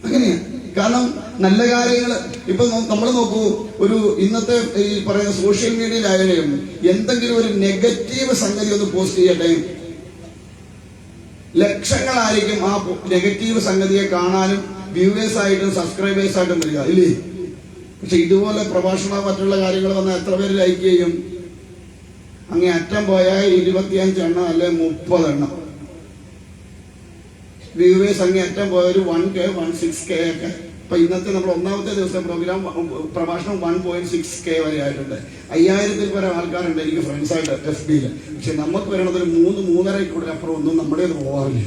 അങ്ങനെയാ. കാരണം നല്ല കാര്യങ്ങൾ ഇപ്പൊ നമ്മൾ നോക്കൂ, ഒരു ഇന്നത്തെ ഈ പറയുന്ന സോഷ്യൽ മീഡിയയിലായാലും എന്തെങ്കിലും ഒരു നെഗറ്റീവ് സംഗതി ഒന്ന് പോസ്റ്റ് ചെയ്യട്ടെ, ലക്ഷങ്ങളായിരിക്കും ആ നെഗറ്റീവ് സംഗതിയെ കാണാനും വ്യൂവേഴ്സ് ആയിട്ടും സബ്സ്ക്രൈബേഴ്സ് ആയിട്ടും വരിക, ഇല്ലേ? പക്ഷെ ഇതുപോലെ പ്രഭാഷണം മറ്റുള്ള കാര്യങ്ങൾ വന്നാൽ എത്ര പേര് ലൈക്ക് ചെയ്യും? അങ്ങേ അറ്റം പോയാൽ 25 എണ്ണം അല്ലെ 30 എണ്ണം വ്യൂവേഴ്സ്. അങ്ങേ അറ്റം പോയ ഒരു 1K 16K ഒക്കെ. അപ്പൊ ഇന്നത്തെ നമ്മൾ 1ാമത്തെ ദിവസത്തെ പ്രോഗ്രാം പ്രഭാഷണം 1.6K വരെ ആയിട്ടുണ്ട്. 5000-ൽ പരം ആൾക്കാരുണ്ട് എനിക്ക് ഫ്രണ്ട്സായിട്ട് FB-യിൽ. പക്ഷെ നമുക്ക് വരണത് ഒരു 3-3.5 കൂടുതൽ അപ്പുറം ഒന്നും നമ്മുടെ അത് പോകാറില്ല.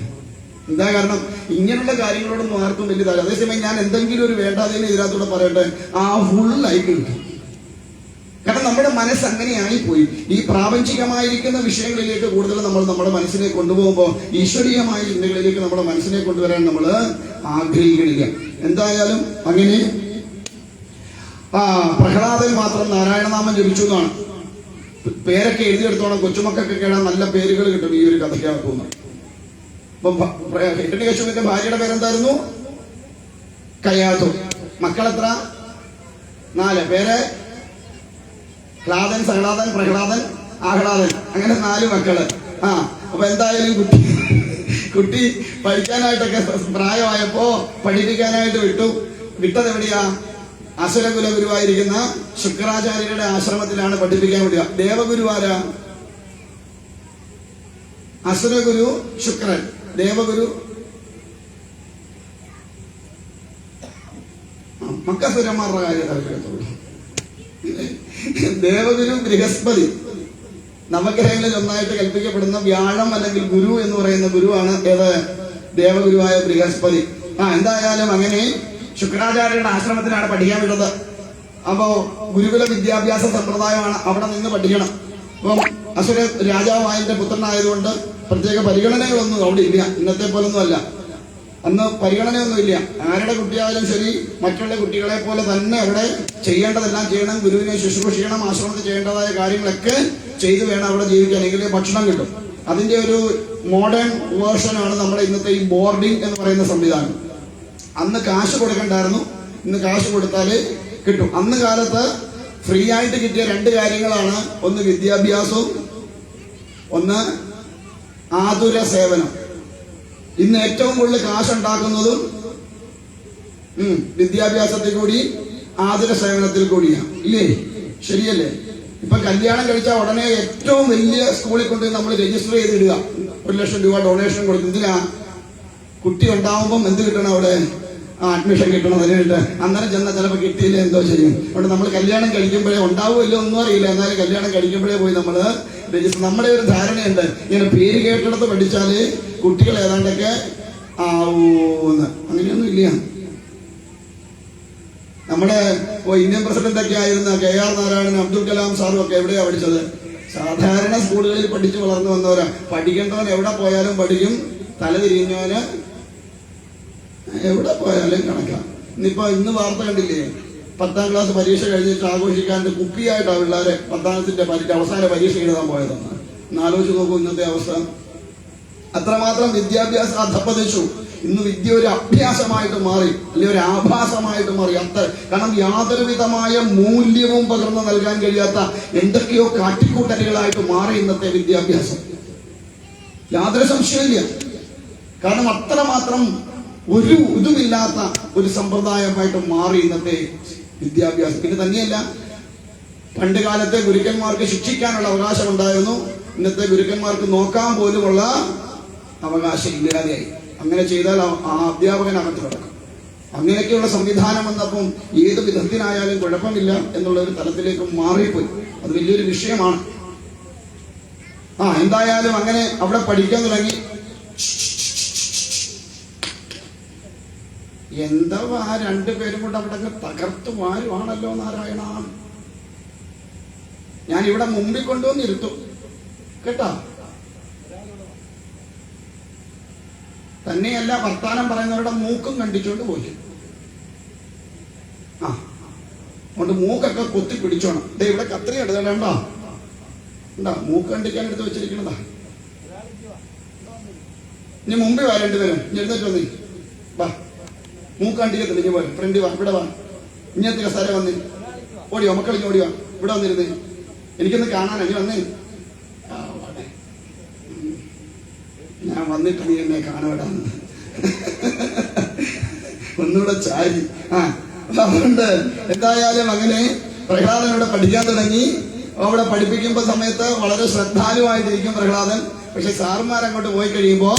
എന്താ കാരണം? ഇങ്ങനെയുള്ള കാര്യങ്ങളോടൊന്നും ആർക്കും വലിയ താല്പര്യം. അതേസമയം ഞാൻ എന്തെങ്കിലും ഒരു വേണ്ടാതിന് ഇതിനകത്തൂടെ പറയട്ടെ, ആ ഫുൾ ലൈക്ക് കിട്ടും. കാരണം നമ്മുടെ മനസ്സ് അങ്ങനെയായി പോയി. ഈ പ്രാപഞ്ചികമായിരിക്കുന്ന വിഷയങ്ങളിലേക്ക് കൂടുതൽ നമ്മൾ നമ്മുടെ മനസ്സിനെ കൊണ്ടുപോകുമ്പോൾ ഈശ്വരീയമായ ചിന്തകളിലേക്ക് നമ്മുടെ മനസ്സിനെ കൊണ്ടുവരാൻ നമ്മൾ ആഗ്രഹിക്കണില്ല. എന്തായാലും അങ്ങനെ പ്രഹ്ലാദൻ മാത്രം നാരായണനാമം ജപിച്ചു എന്നാണ്. പേരൊക്കെ എഴുതിയെടുത്തോണം. കൊച്ചുമക്കൊക്കെ കേടാൻ നല്ല പേരുകൾ കിട്ടും ഈ ഒരു കഥയ്ക്കകത്തുനിന്ന്. അപ്പൊ ഹിരണ്യകശിപുവിന്റെ ഭാര്യയുടെ പേരെന്തായിരുന്നു? കയാതു. മക്കളെത്ര? 4 പേര്. ഹ്ലാദൻ, സഹ്ലാദൻ, പ്രഹ്ലാദൻ, ആഹ്ലാദൻ. അങ്ങനെ 4 മക്കള്. അപ്പൊ എന്തായാലും കുട്ടി പഠിക്കാനായിട്ടൊക്കെ പ്രായമായപ്പോ പഠിപ്പിക്കാനായിട്ട് വിട്ടത് എവിടെയാ? അസുരകുല ഗുരുവായിരിക്കുന്ന ശുക്രാചാര്യരുടെ ആശ്രമത്തിലാണ് പഠിപ്പിക്കാൻ വിടുക. ദേവഗുരു ആരാ? അസുരഗുരു ശുക്രൻ, ദേവഗുരു മക്കസുരന്മാരുടെ കാര്യത്തുള്ളൂ. ദേവഗുരു ബൃഹസ്പതി. നവഗ്രഹങ്ങളിൽ ഒന്നായിട്ട് കൽപ്പിക്കപ്പെടുന്ന വ്യാഴം അല്ലെങ്കിൽ ഗുരു എന്ന് പറയുന്ന ഗുരുവാണ് ഏത്? ദേവഗുരുവായ ബൃഹസ്പതി. എന്തായാലും അങ്ങനെ ശുക്രാചാര്യരുടെ ആശ്രമത്തിലാണ് പഠിക്കാൻ വിടുന്നത്. അപ്പോ ഗുരുകുല വിദ്യാഭ്യാസ സമ്പ്രദായമാണ്, അവിടെ നിന്ന് പഠിക്കണം. അപ്പം അസുര രാജാവായതിന്റെ പുത്രനായതുകൊണ്ട് പ്രത്യേക പരിഗണനകളൊന്നും അവിടെ ഇല്ല. ഇന്നത്തെ പോലൊന്നും അല്ല. അന്ന് പരിഗണനയൊന്നുമില്ല. ആരുടെ കുട്ടിയായാലും ശരി മറ്റുള്ള കുട്ടികളെ പോലെ തന്നെ അവിടെ ചെയ്യേണ്ടതെല്ലാം ചെയ്യണം. ഗുരുവിനെ ശുശ്രൂഷിക്കണം. ആശ്രമത്തിൽ ചെയ്യേണ്ടതായ കാര്യങ്ങളൊക്കെ ചെയ്തു വേണം അവിടെ ജീവിക്കാൻ. എങ്കിലേ ഭക്ഷണം കിട്ടും. അതിന്റെ ഒരു മോഡേൺ വേർഷനാണ് നമ്മുടെ ഇന്നത്തെ ഈ ബോർഡിംഗ് എന്ന് പറയുന്ന സംവിധാനം. അന്ന് കാശ് കൊടുക്കണ്ടായിരുന്നു, ഇന്ന് കാശ് കൊടുത്താല് കിട്ടും. അന്ന് കാലത്ത് ഫ്രീ ആയിട്ട് കിട്ടിയ രണ്ട് കാര്യങ്ങളാണ്. ഒന്ന് വിദ്യാഭ്യാസവും, ഒന്ന് ആതുര സേവനം. ഇന്ന് ഏറ്റവും കൂടുതൽ കാശുണ്ടാക്കുന്നതും വിദ്യാഭ്യാസത്തിൽ കൂടി ആതുര സേവനത്തിൽ കൂടിയാണ്, ഇല്ലേ? ശരിയല്ലേ? ഇപ്പൊ കല്യാണം കഴിച്ചാൽ ഉടനെ ഏറ്റവും വലിയ സ്കൂളിൽ കൊണ്ട് നമ്മൾ രജിസ്റ്റർ ചെയ്തിടുക, 1 ലക്ഷം രൂപ ഡൊണേഷൻ കൊടുക്കും. എന്തിനാ? കുട്ടി ഉണ്ടാവുമ്പം എന്ത് കിട്ടണം? അവിടെ അഡ്മിഷൻ കിട്ടണം. അതിനായിട്ട് അന്നേരം ചെന്നാൽ ചിലപ്പോൾ കിട്ടിയില്ല എന്തോ ചെയ്യും. അതുകൊണ്ട് നമ്മൾ കല്യാണം കഴിക്കുമ്പോഴേ ഉണ്ടാവുമല്ലോ ഒന്നും അറിയില്ല, എന്നാലും കല്യാണം കഴിക്കുമ്പോഴേ പോയി നമ്മൾ രജിസ്റ്റർ. നമ്മുടെ ഒരു ധാരണയുണ്ട്, ഇങ്ങനെ പേര് കേട്ടിടത്ത് പഠിച്ചാല് കുട്ടികൾ ഏതാണ്ടൊക്കെ ആവൂന്ന്. അങ്ങനെയൊന്നും ഇല്ല. നമ്മുടെ ഇന്ത്യൻ പ്രസിഡന്റ് ഒക്കെ ആയിരുന്ന KR നാരായണൻ, അബ്ദുൽ കലാം സാറും ഒക്കെ എവിടെയാ പഠിച്ചത്? സാധാരണ സ്കൂളുകളിൽ പഠിച്ചു വളർന്നു വന്നവരാ. പഠിക്കേണ്ടവൻ എവിടെ പോയാലും പഠിക്കും, തലതിരിഞ്ഞവന് എവിടെ പോയാലും കണക്കാം. ഇന്ന് വാർത്ത കണ്ടില്ലേ? 10ാം ക്ലാസ് പരീക്ഷ കഴിഞ്ഞിട്ട് ആഘോഷിക്കാൻ കുപ്പിയായിട്ടാണ് പിള്ളേരെ 10ാമത്തെ അവസാന പരീക്ഷ എഴുതാൻ പോയതെന്ന്. ആലോചിച്ച് നോക്കൂ ഇന്നത്തെ അവസ്ഥ. അത്രമാത്രം വിദ്യാഭ്യാസം അധപ്പതിച്ചു. ഇന്ന് വിദ്യ ഒരു അഭ്യാസമായിട്ട് മാറി, അല്ലെങ്കിൽ ഒരു ആഭാസമായിട്ട് മാറി. കാരണം യാതൊരു വിധമായ മൂല്യവും പകർന്നു നൽകാൻ കഴിയാത്ത എന്തൊക്കെയോ കാട്ടിക്കൂട്ടലുകളായിട്ട് മാറി ഇന്നത്തെ വിദ്യാഭ്യാസം. യാതൊരു സംശയമില്ല. കാരണം അത്രമാത്രം ഒരു ഇതുമില്ലാത്ത ഒരു സമ്പ്രദായമായിട്ട് മാറി ഇന്നത്തെ വിദ്യാഭ്യാസം. പിന്നെ തന്നെയല്ല, പണ്ട് കാലത്തെ ഗുരുക്കന്മാർക്ക് ശിക്ഷിക്കാനുള്ള അവകാശം ഉണ്ടായിരുന്നു. ഇന്നത്തെ ഗുരുക്കന്മാർക്ക് നോക്കാൻ പോലുമുള്ള അവകാശം ഇല്ലാതെയായി. അങ്ങനെ ചെയ്താൽ ആ അധ്യാപകൻ അകത്ത് കിടക്കും. അങ്ങനെയൊക്കെയുള്ള സംവിധാനം വന്നപ്പം ഏത് വിധത്തിനായാലും കുഴപ്പമില്ല എന്നുള്ള ഒരു തലത്തിലേക്ക് മാറിപ്പോയി. അത് വലിയൊരു വിഷയമാണ്. എന്തായാലും അങ്ങനെ അവിടെ പഠിക്കാൻ തുടങ്ങി. എന്താ രണ്ടുപേരും കൊണ്ട് അവിടെ തകർത്ത് വാരുവാണല്ലോ നാരായണ. ഞാൻ ഇവിടെ മുമ്പിൽ കൊണ്ടുവന്നിരുത്തും കേട്ടാ. തന്നെയല്ല, വർത്താനം പറയുന്നവരുടെ മൂക്കും കണ്ടിച്ചോണ്ട് പോയി. അതുകൊണ്ട് മൂക്കൊക്കെ കൊത്തി പിടിച്ചോണം. ഇവിടെ കത്രി എടുക്കണ്ടോ? ഉണ്ടാ മൂക്ക് കണ്ടിക്കാൻ എടുത്ത് വെച്ചിരിക്കണതാ. ഇനി മുമ്പിൽ വാ, രണ്ടുപേരും എഴുന്നേറ്റ് വന്നി. വാ, മൂക്ക് കണ്ടിക്കത്തില്ല. ഇനി പോലെ ഫ്രണ്ട് വാ, ഇവിടെ വാ. ഇങ്ങനത്തെ കസാര വന്നി. ഓടിയോ മക്കളിഞ്ഞ് ഓടിയോ, ഇവിടെ വന്നിരുന്നേ. എനിക്കൊന്ന് കാണാൻ അനി വന്നേ. ഞാൻ വന്നിട്ട് നീ എന്നെ കാണുവിടാന്ന് ഒന്നുകൂടെ ചാരി. അതുകൊണ്ട് എന്തായാലും അങ്ങനെ പ്രഹ്ലാദൻ ഇവിടെ പഠിക്കാൻ തുടങ്ങി. അവിടെ പഠിപ്പിക്കുമ്പോ സമയത്ത് വളരെ ശ്രദ്ധാലുവായിട്ടിരിക്കും പ്രഹ്ലാദൻ. പക്ഷെ സാറുമാരങ്ങോട്ട് പോയി കഴിയുമ്പോ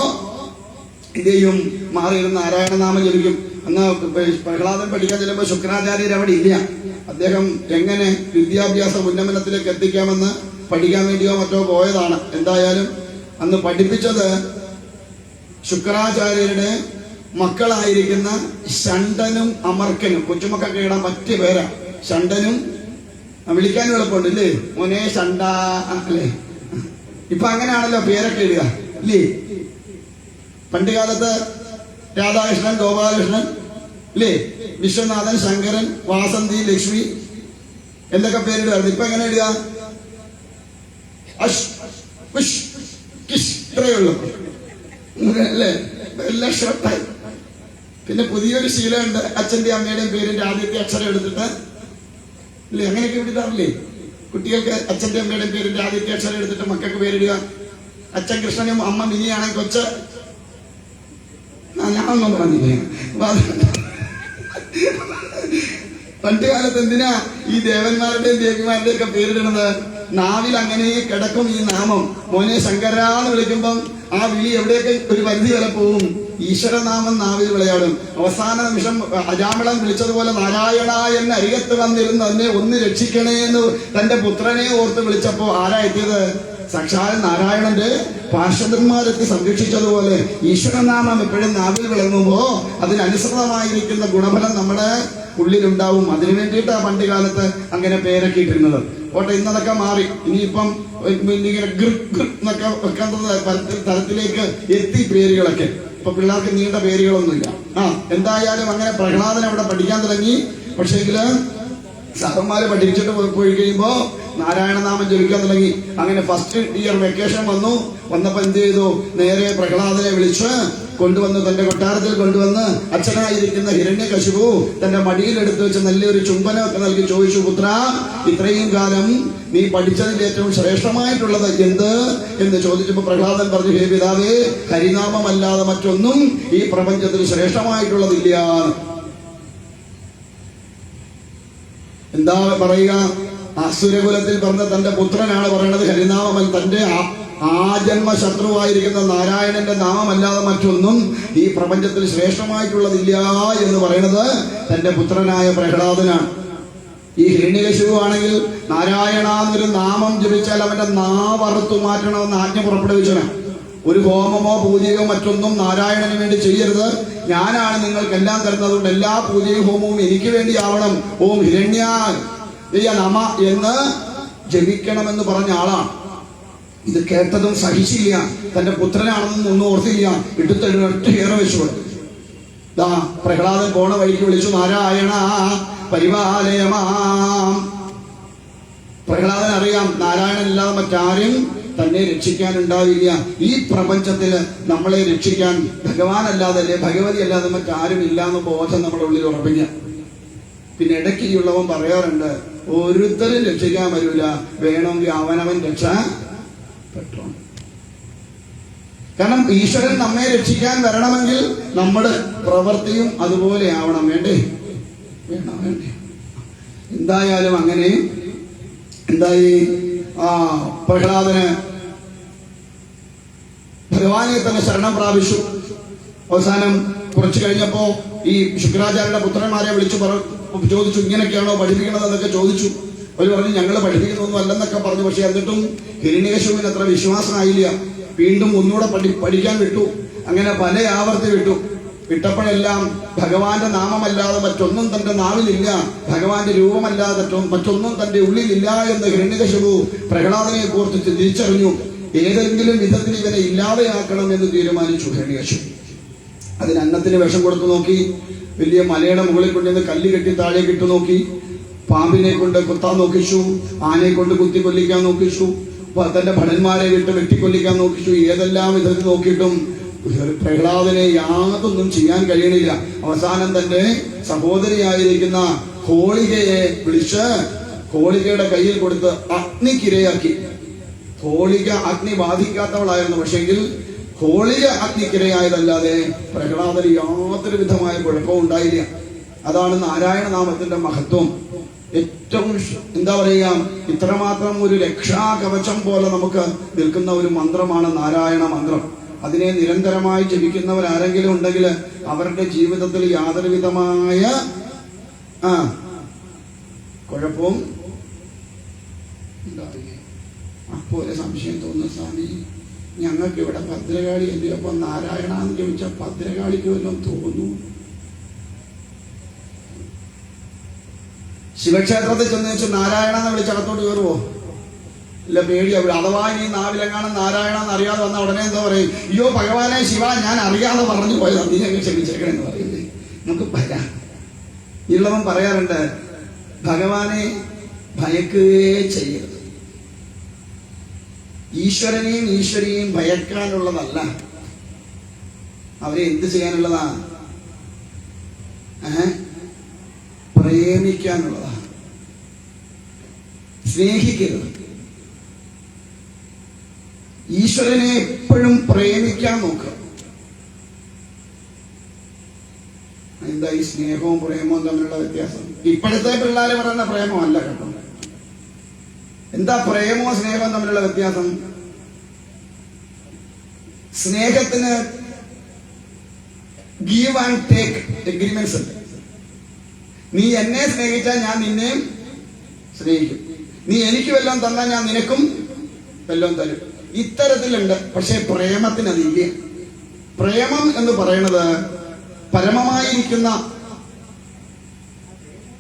ഇതേയും മാറിയിരുന്ന നാരായണനാമം ജപിക്കും. അന്ന് പ്രഹ്ലാദൻ പഠിക്കാൻ ചെല്ലുമ്പോൾ ശുക്രാചാര്യർ അവിടെ ഇല്ല. അദ്ദേഹം എങ്ങനെ വിദ്യാഭ്യാസ ഉന്നമനത്തിലേക്ക് എത്തിക്കാമെന്ന് പഠിക്കാൻ വേണ്ടിയോ മറ്റോ പോയതാണ്. എന്തായാലും അന്ന് പഠിപ്പിച്ചത് ശുക്രാചാര്യരുടെ മക്കളായിരിക്കുന്ന ഷണ്ടനും അമർക്കനും. കൊച്ചുമക്കൊക്കെ ഇടാൻ പറ്റിയ പേരാ ഷണ്ടനും. വിളിക്കാനും എളുപ്പമുണ്ട് ഇല്ലേ? മോനെ ഷണ്ട അല്ലേ? ഇപ്പൊ അങ്ങനെയാണല്ലോ പേരൊക്കെ ഇടുക ഇല്ലേ? പണ്ട് കാലത്ത് രാധാകൃഷ്ണൻ, ഗോപാലകൃഷ്ണൻ ഇല്ലേ? വിശ്വനാഥൻ, ശങ്കരൻ, വാസന്തി, ലക്ഷ്മി എന്തൊക്കെ പേരിടുമായിരുന്നു. ഇപ്പൊ എങ്ങനെ ഇടുക? ഇത്രയേ ഉള്ളൂ അല്ലേ? എല്ലാം ഷോർട്ടായി. പിന്നെ പുതിയൊരു ശീലമുണ്ട്, അച്ഛന്റെ അമ്മയുടെയും പേരിന്റെ ആദ്യത്തെ അക്ഷരം എടുത്തിട്ട് ഇല്ലേ? അങ്ങനെയൊക്കെ വിടാറില്ലേ കുട്ടികൾക്ക്? അച്ഛന്റെ അമ്മയുടെയും പേരിന്റെ ആദ്യത്തെ അക്ഷരം എടുത്തിട്ട് മക്കൾക്ക് പേരിടുക. അച്ഛൻ കൃഷ്ണനും അമ്മ മിനിയാണെങ്കിൽ കൊച്ച് ഞാനൊന്നും പറഞ്ഞില്ലേ. പണ്ട് കാലത്ത് എന്തിനാ ഈ ദേവന്മാരുടെയും ദേവിമാരുടെയും ഒക്കെ പേരിടുന്നത്? നാവിൽ അങ്ങനെ കിടക്കും ഈ നാമം. മോനെ ശങ്കരാന്ന് വിളിക്കുമ്പം ആ വിളി എവിടെയൊക്കെ ഒരു പരിധി വരെ പോവും. ഈശ്വരനാമം നാവിൽ വിളയാടും. അവസാന നിമിഷം അജാമിളൻ വിളിച്ചതുപോലെ നാരായണ എന്നെ അരികത്ത് വന്നിരുന്ന് എന്നെ ഒന്ന് രക്ഷിക്കണേ എന്ന് തന്റെ പുത്രനെ ഓർത്ത് വിളിച്ചപ്പോ ആരാ എത്തിയത്? സാക്ഷാൽ നാരായണന്റെ പാർഷദന്മാരെത്തി സംരക്ഷിച്ചതുപോലെ ഈശ്വരനാമം എപ്പോഴും നാവിൽ വിളങ്ങുമ്പോ അതിനനുസൃതമായിരിക്കുന്ന ഗുണഫലം നമ്മുടെ ഉള്ളിലുണ്ടാവും. അതിനു വേണ്ടിയിട്ടാണ് പണ്ട് കാലത്ത് അങ്ങനെ പേരൊക്കെ ഇട്ടിരുന്നത്. ഓട്ടെ, ഇന്നതൊക്കെ മാറി. ഇനിയിപ്പം ഇങ്ങനെ എന്നൊക്കെ വെക്കേണ്ട തരത്തിലേക്ക് എത്തി പേരുകളൊക്കെ. ഇപ്പൊ പിള്ളേർക്ക് നീണ്ട പേരുകളൊന്നുമില്ല. എന്തായാലും അങ്ങനെ പ്രഹ്ലാദൻ അവിടെ പഠിക്കാൻ തുടങ്ങി. പക്ഷേങ്കില് സാറന്മാര് പഠിച്ചിട്ട് പോയി കഴിയുമ്പോ നാരായണനാമം ജപിക്കാൻ തുടങ്ങി. അങ്ങനെ ഫസ്റ്റ് ഇയർ വെക്കേഷൻ വന്നപ്പോ എന്ത് ചെയ്തു? നേരെ പ്രഹ്ലാദനെ വിളിച്ച് കൊണ്ടുവന്ന് തന്റെ കൊട്ടാരത്തിൽ കൊണ്ടുവന്ന് അച്ഛനായിരിക്കുന്ന ഹിരണ്യകശിപു തന്റെ മടിയിലെടുത്ത് വെച്ച് നല്ലൊരു ചുംബനമൊക്കെ നൽകി ചോദിച്ചു, പുത്ര, ഇത്രയും കാലം നീ പഠിച്ചതിൽ ഏറ്റവും ശ്രേഷ്ഠമായിട്ടുള്ളത് എന്ത് എന്ന് ചോദിച്ചപ്പോൾ പ്രഹ്ലാദൻ പറഞ്ഞു, ഹേ പിതാവേ, ഹരിനാമമല്ലാതെ മറ്റൊന്നും ഈ പ്രപഞ്ചത്തിൽ ശ്രേഷ്ഠമായിട്ടുള്ളതില്ല. എന്താ പറയുക? അസുരകുലത്തിൽ പറഞ്ഞ തന്റെ പുത്രനാണ് പറയണത് ഹരിനാമമല്ല, തന്റെ ആജന്മ ശത്രുവായിരിക്കുന്ന നാരായണന്റെ നാമമല്ലാതെ മറ്റൊന്നും ഈ പ്രപഞ്ചത്തിൽ ശ്രേഷ്ഠമായിട്ടുള്ളതില്ല എന്ന് പറയുന്നത് തന്റെ പുത്രനായ പ്രഹ്ലാദനാണ്. ഈ ഹിരണ്യകശിപു ആണെങ്കിൽ നാരായണ എന്നൊരു നാമം ജപിച്ചാൽ അവന്റെ നാവറുത്തു മാറ്റണമെന്ന് ആജ്ഞ പുറപ്പെടുവിച്ചതാണ്. ഒരു ഹോമമോ പൂജയോ മറ്റൊന്നും നാരായണന് വേണ്ടി ചെയ്യരുത്, ഞാനാണ് നിങ്ങൾക്കെല്ലാം തരുന്നതുകൊണ്ട് എല്ലാ പൂജയും ഹോമവും എനിക്ക് വേണ്ടി ആവണം, ഓം ഹിരണ്യ നമ എന്ന് ജപിക്കണമെന്ന് പറഞ്ഞ ആളാണ്. ഇത് കേട്ടതും സഹിച്ചില്ല, തന്റെ പുത്രനാണെന്നും ഒന്നും ഓർത്തില്ല, ഇട്ടുത്തഴുന്നൊറ്റ ഏറെ വെച്ചു. ദാ പ്രഹ്ലാദൻ പോണ വഴിക്ക് വിളിച്ചു, നാരായണ പരിപാലയമാം. പ്രഹ്ലാദൻ അറിയാം നാരായണനില്ലാതെ മറ്റാരും തന്നെ രക്ഷിക്കാനുണ്ടാവില്ല. ഈ പ്രപഞ്ചത്തില് നമ്മളെ രക്ഷിക്കാൻ ഭഗവാനല്ലാതെ അല്ലെ ഭഗവതി അല്ലാതെ മറ്റാരും ഇല്ലാന്ന് ബോധം നമ്മുടെ ഉള്ളിൽ ഉറപ്പിക്കാം. പിന്നെ ഇടയ്ക്ക് ഉള്ളവൻ പറയാറുണ്ട്, ഒരുത്തരും രക്ഷിക്കാൻ വരൂല, വേണമെങ്കിൽ അവനവൻ രക്ഷപ്പെട്ടു. കാരണം ഈശ്വരൻ നമ്മെ രക്ഷിക്കാൻ വരണമെങ്കിൽ നമ്മുടെ പ്രവൃത്തിയും അതുപോലെ ആവണം. വേണ്ടേ? വേണ്ടേ? എന്തായാലും അങ്ങനെ എന്തായി? പ്രഹ്ലാദന് ഭഗവാനെ തന്നെ ശരണം പ്രാപിച്ചു. അവസാനം കുറച്ചു കഴിഞ്ഞപ്പോ ഈ ശുക്രാചാര്യന്റെ പുത്രന്മാരെ വിളിച്ചു ചോദിച്ചു, ഇങ്ങനെയൊക്കെയാണോ പഠിപ്പിക്കണത് എന്നൊക്കെ ചോദിച്ചു. അവർ പറഞ്ഞു, ഞങ്ങൾ പഠിപ്പിക്കുന്നൊന്നും അല്ലെന്നൊക്കെ പറഞ്ഞു. പക്ഷെ എന്നിട്ടും ഹിരണ്യകശിപുവിന് അത്ര വിശ്വാസമായില്ല. വീണ്ടും ഒന്നുകൂടെ പഠിക്കാൻ വിട്ടു. അങ്ങനെ പല ആവർത്തി വിട്ടപ്പോഴെല്ലാം ഭഗവാന്റെ നാമമല്ലാതെ മറ്റൊന്നും തന്റെ നാവിലില്ല, ഭഗവാന്റെ രൂപമല്ലാതെ മറ്റൊന്നും തന്റെ ഉള്ളിലില്ല എന്ന് ഹിരണ്യകശിപു പ്രഹ്ലാദനെ കുറിച്ച് തിരിച്ചറിഞ്ഞു. ഏതെങ്കിലും വിധത്തിൽ ഇവനെ ഇല്ലാതെയാക്കണം എന്ന് തീരുമാനിച്ചു ഹിരണ്യകശിപു. അതിന് അന്നത്തിന് വിഷം കൊടുത്തു നോക്കി, വലിയ മലയുടെ മുകളിൽ കൊണ്ടുവന്ന് കല്ല് കെട്ടി താഴേക്ക് ഇട്ടു നോക്കി, പാമ്പിനെ കൊണ്ട് കുത്താൻ നോക്കിച്ചു, ആനയെ കൊണ്ട് കുത്തി കൊല്ലിക്കാൻ നോക്കിച്ചു, തന്റെ ഭടന്മാരെ വിട്ട് വെട്ടിക്കൊല്ലിക്കാൻ നോക്കിച്ചു. ഏതെല്ലാം വിധത്തിൽ നോക്കിയിട്ടും പ്രഹ്ലാദനെ യാതൊന്നും ചെയ്യാൻ കഴിയണില്ല. അവസാനം തന്റെ സഹോദരിയായിരിക്കുന്ന ഹോളികയെ വിളിച്ച് ഹോളികയുടെ കയ്യിൽ കൊടുത്ത് അഗ്നിക്കിരയാക്കി. ഹോളിക അഗ്നി ബാധിക്കാത്തവളായിരുന്നു, പക്ഷെങ്കിൽ ഹോളിക അഗ്നിക്കിരയായതല്ലാതെ പ്രഹ്ലാദന് യാതൊരു വിധമായ കുഴപ്പവും ഉണ്ടായില്ല. അതാണ് നാരായണ നാമത്തിന്റെ മഹത്വം. ഏറ്റവും എന്താ പറയുക, ഇത്രമാത്രം ഒരു രക്ഷാകവചം പോലെ നമുക്ക് നിൽക്കുന്ന ഒരു മന്ത്രമാണ് നാരായണ മന്ത്രം. അതിനെ നിരന്തരമായി ജപിക്കുന്നവരാരെങ്കിലും ഉണ്ടെങ്കിൽ അവരുടെ ജീവിതത്തിൽ യാതൊരു വിധമായ കുഴപ്പവും ഉണ്ടാവില്ല. അപ്പോൾ ഒരു സംശയം തോന്നുന്നു, സ്വാമി ഞങ്ങൾക്ക് ഇവിടെ ഭദ്രകാളി അല്ലേ, അപ്പൊ നാരായണ എന്ന് ചോദിച്ചാൽ ഭദ്രകാളിക്ക് വല്ലതും തോന്നുന്നു? ശിവക്ഷേത്രത്തിൽ ചെന്ന് വെച്ച് നാരായണ എന്ന് വിളിച്ചകത്തോട്ട് കയറുവോ? ഇല്ല, പേടിയാ. അഥവാ ഈ നാവിലെങ്ങാനും നാരായണ എന്ന് അറിയാതെ വന്ന ഉടനെ എന്താ പറയും, അയ്യോ ഭഗവാനെ ശിവ, ഞാൻ അറിയാതെ പറഞ്ഞു പോയത്, അതിനെ ക്ഷമിച്ചേക്കണെന്ന് പറയുന്നത് നമുക്ക് പറയാം. ഉള്ളവൻ പറയാറുണ്ട്, ഭഗവാനെ ഭയക്കുകയേ ചെയ്യരുത്. ഈശ്വരനെയും ഈശ്വരിയെയും ഭയക്കാനുള്ളതല്ല, അവരെ എന്ത് ചെയ്യാനുള്ളതാ? പ്രേമിക്കാനുള്ളതാ. സ്നേഹിക്കരുത്. ഈശ്വരനെ എപ്പോഴും പ്രേമിക്കാൻ നോക്കുക. എന്താ ഈ സ്നേഹവും പ്രേമവും തമ്മിലുള്ള വ്യത്യാസം? ഇപ്പോഴത്തെ പിള്ളേര് പറയുന്ന പ്രേമമല്ല കേട്ടോ. എന്താ പ്രേമവും സ്നേഹവും തമ്മിലുള്ള വ്യത്യാസം? സ്നേഹത്തിന് ഗീവ് ആൻഡ് ടേക്ക് എഗ്രിമെന്റ്സ് ഉണ്ട്. നീ എന്നെ സ്നേഹിച്ചാൽ ഞാൻ നിന്നെയും സ്നേഹിക്കും, നീ എനിക്ക് വല്ലതും തന്നാൽ ഞാൻ നിനക്കും വല്ലതും തരും. ഇത്തരത്തിലുണ്ട്. പക്ഷെ പ്രേമത്തിന് അതില്ല. പ്രേമം എന്ന് പറയുന്നത് പരമമായിരിക്കുന്ന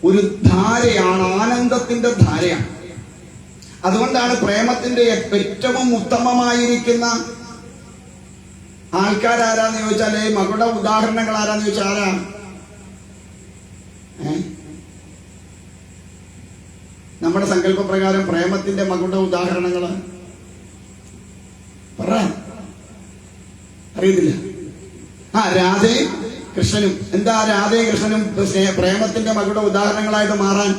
ഒരു ധാരയാണ്, ആനന്ദത്തിന്റെ ധാരയാണ്. അതുകൊണ്ടാണ് പ്രേമത്തിന്റെ ഏറ്റവും ഉത്തമമായിരിക്കുന്ന ആൾക്കാരാരാന്ന് ചോദിച്ചാലേ, മകളുടെ ഉദാഹരണങ്ങൾ ആരാന്ന് ചോദിച്ചാൽ ആരാ? നമ്മുടെ സങ്കല്പപ്രകാരം പ്രേമത്തിന്റെ മകളുടെ ഉദാഹരണങ്ങള് പറ, അറിയത്തില്ല. രാധയും കൃഷ്ണനും. എന്താ രാധയും കൃഷ്ണനും പ്രേമത്തിന്റെ മകളുടെ ഉദാഹരണങ്ങളായിട്ട് മാറാൻ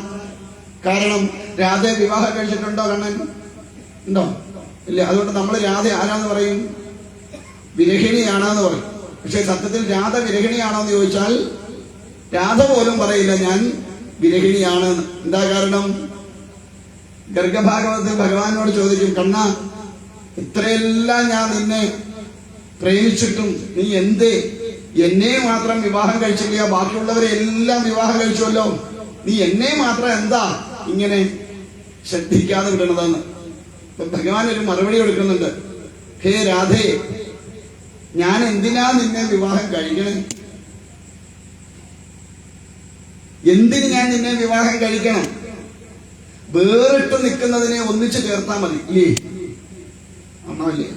കാരണം? രാധയെ വിവാഹം കഴിച്ചിട്ടുണ്ടോ കണ്ണൻ? ഉണ്ടോ? ഇല്ല. അതുകൊണ്ട് നമ്മൾ രാധ ആരാന്ന് പറയും? വിരഹിണിയാണെന്ന് പറയും. പക്ഷെ സത്യത്തിൽ രാധ വിരഹിണിയാണോ എന്ന് ചോദിച്ചാൽ രാധ പോലും പറയില്ല ഞാൻ വിരഹിണിയാണ്. എന്താ കാരണം? ഗർഗഭാഗവതത്തിൽ ഭഗവാനോട് ചോദിക്കും, കണ്ണ ഇത്രയെല്ലാം ഞാൻ നിന്നെ പ്രേമിച്ചിട്ടും നീ എന്തേ എന്നെ മാത്രം വിവാഹം കഴിച്ചില്ല? ബാക്കിയുള്ളവരെ എല്ലാം വിവാഹം കഴിച്ചുവല്ലോ, നീ എന്നെ മാത്രം എന്താ ഇങ്ങനെ ശ്രദ്ധിക്കാതെ വിടണതെന്ന്. ഭഗവാൻ ഒരു മറുപടി കൊടുക്കുന്നുണ്ട്. ഹേ രാധേ, ഞാൻ എന്തിനാ നിന്നെ വിവാഹം കഴിക്കണേ? എന്തിന് ഞാൻ നിന്നെ വിവാഹം കഴിക്കണം? വേറിട്ട് നിൽക്കുന്നതിനെ ഒന്നിച്ച് ചേർത്താ മതി, ഇല്ലേ? ആണോല്ലേ?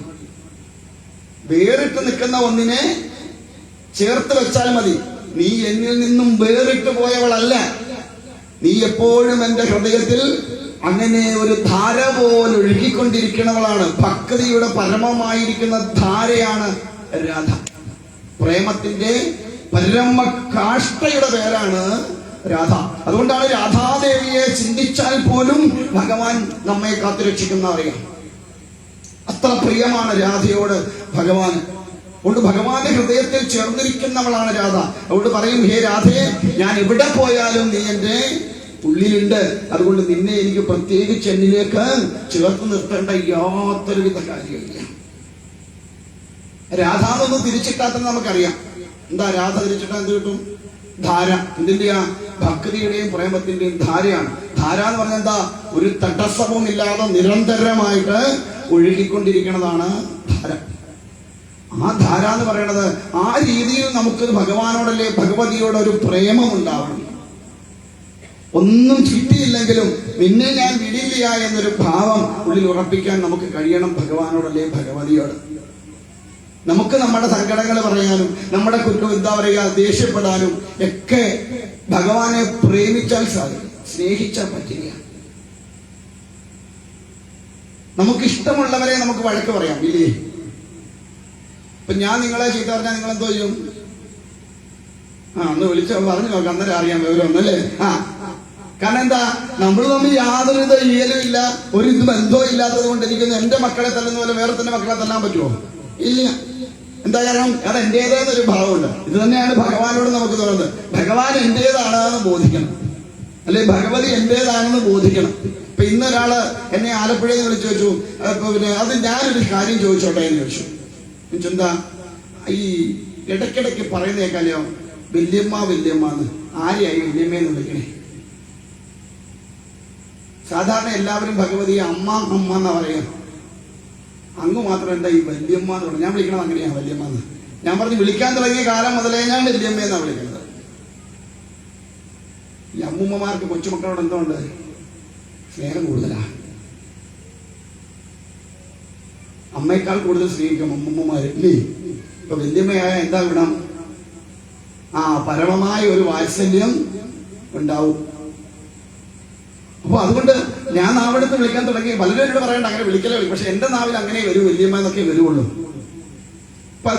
വേറിട്ട് നിൽക്കുന്ന ഒന്നിനെ ചേർത്ത് വെച്ചാൽ മതി. നീ എന്നിൽ നിന്നും വേറിട്ട് പോയവളല്ല. നീ എപ്പോഴും എന്റെ ഹൃദയത്തിൽ അങ്ങനെ ഒരു ധാര പോലെ ഒഴുകിക്കൊണ്ടിരിക്കുന്നവളാണ്. ഭക്തിയുടെ പരമമായിരിക്കുന്ന ധാരയാണ് രാധ. പ്രേമത്തിന്റെ പരമ കാഷ്ടയുടെ പേരാണ് രാധ. അതുകൊണ്ടാണ് രാധാദേവിയെ ചിന്തിച്ചാൽ പോലും ഭഗവാൻ നമ്മെ കാത്തുരക്ഷിക്കുന്ന അറിയാം. അത്ര പ്രിയമാണ് രാധയോട് ഭഗവാൻ. അതുകൊണ്ട് ഭഗവാന്റെ ഹൃദയത്തിൽ ചേർന്നിരിക്കുന്നവളാണ് രാധ. അതുകൊണ്ട് പറയും, ഹേ രാധയെ, ഞാൻ എവിടെ പോയാലും നീ എന്റെ ഉള്ളിലുണ്ട്. അതുകൊണ്ട് നിന്നെ എനിക്ക് പ്രത്യേകിച്ച് എന്നിലേക്ക് ചേർത്ത് നിർത്തേണ്ട യാതൊരുവിധ കാര്യമില്ല. രാധ എന്നൊന്ന് തിരിച്ചിട്ടാൽ നമുക്കറിയാം. എന്താ രാധ തിരിച്ചിട്ടാൽ എന്ത് കിട്ടും? ധാര. എന്തിന്റെയാ? ഭക്തിയുടെയും പ്രേമത്തിന്റെയും ധാരയാണ്. ധാര എന്ന് പറഞ്ഞാൽ എന്താ? ഒരു തടസ്സവും ഇല്ലാതെ നിരന്തരമായിട്ട് ഒഴുകിക്കൊണ്ടിരിക്കുന്നതാണ് ധാര. ആ ധാര എന്ന് പറയുന്നത് ആ രീതിയിൽ നമുക്ക് ഭഗവാനോടല്ലേ ഭഗവതിയോട് ഒരു പ്രേമം ഉണ്ടാവണം. ഒന്നും കിട്ടിയില്ലെങ്കിലും നിന്നെ ഞാൻ വിടില്ല എന്നൊരു ഭാവം ഉള്ളിൽ ഉറപ്പിക്കാൻ നമുക്ക് കഴിയണം ഭഗവാനോടല്ലേ ഭഗവതിയോട്. നമുക്ക് നമ്മുടെ സങ്കടങ്ങൾ പറയാനും നമ്മുടെ കുറ്റം എന്താ പറയുക ദേഷ്യപ്പെടാനും ഒക്കെ ഭഗവാനെ പ്രേമിച്ചാൽ സാധിക്കും, സ്നേഹിച്ചാൽ പറ്റില്ല. നമുക്ക് ഇഷ്ടമുള്ളവരെ നമുക്ക് വഴക്ക് പറയാം, ഇല്ലേ? ഇപ്പൊ ഞാൻ നിങ്ങളെ ചീത്ത പറഞ്ഞാൽ നിങ്ങൾ എന്തോ ചെയ്യും? ഒന്ന് വിളിച്ചോ പറഞ്ഞു നോക്കാം, അന്നേരം അറിയാൻ വിവരമൊന്നല്ലേ? കാരണം എന്താ? നമ്മൾ തമ്മിൽ യാതൊരു ഈയലും ഇല്ല, ഒരു ഇത് ബന്ധവും ഇല്ലാത്തത് കൊണ്ട് എനിക്കൊന്ന് എന്റെ മക്കളെ തല്ലുന്ന പോലെ വേറെ തന്നെ മക്കളെ തല്ലാൻ പറ്റുമോ? ഇല്ല. എന്താ കാരണം? അത് എന്റേതെന്നൊരു ഭാവമുണ്ട്. ഇത് തന്നെയാണ് ഭഗവാനോട് നമുക്ക് തോന്നുന്നത്. ഭഗവാൻ എന്റേതാണെന്ന് ബോധിക്കണം, അല്ലെ ഭഗവതി എന്റേതാണെന്ന് ബോധിക്കണം. ഇപ്പൊ ഇന്നൊരാള് എന്നെ ആലപ്പുഴയിൽ നിന്ന് വിളിച്ചു വെച്ചു, പിന്നെ അത് ഞാനൊരു കാര്യം ചോദിച്ചോട്ടെ എന്ന് ചോദിച്ചു. എന്താ ഈ ഇടയ്ക്കിടയ്ക്ക് പറയുന്നേക്കാലോ വല്യമ്മ വല്യമ്മന്ന്? ആരെയായി വല്യമ്മയെന്ന് വിളിക്കണേ? സാധാരണ എല്ലാവരും ഭഗവതിയെ അമ്മ അമ്മ എന്നാ പറയാ. അങ്ങ് മാത്രം എന്താ ഈ വല്യമ്മ എന്ന് പറഞ്ഞു? ഞാൻ വിളിക്കണം അങ്ങനെയാ വല്യമ്മ എന്ന്. ഞാൻ പറഞ്ഞു വിളിക്കാൻ തുടങ്ങിയ കാലം മുതലേ ഞാൻ വല്യമ്മ എന്നാ വിളിക്കുന്നത്. ഈ അമ്മൂമ്മമാർക്ക് കൊച്ചുമക്കളോട് എന്തുകൊണ്ട് സ്നേഹം കൂടുതലാ. അമ്മയേക്കാൾ കൂടുതൽ സ്നേഹിക്കും അമ്മൂമ്മമാര്, ഇല്ലേ? ഇപ്പൊ വല്യമ്മയായ എന്താ ഗുണം? പരമമായ ഒരു വാത്സല്യം ഉണ്ടാവും. അപ്പൊ അതുകൊണ്ട് ഞാൻ നാവെടുത്ത് വിളിക്കാൻ തുടങ്ങി. പലരോട് പറയണ്ട അങ്ങനെ വിളിക്കലേ വിളിക്കും, പക്ഷെ എന്റെ നാവിൽ അങ്ങനെ വരൂ, വല്യമ്മ എന്നൊക്കെ വരുവുള്ളൂ.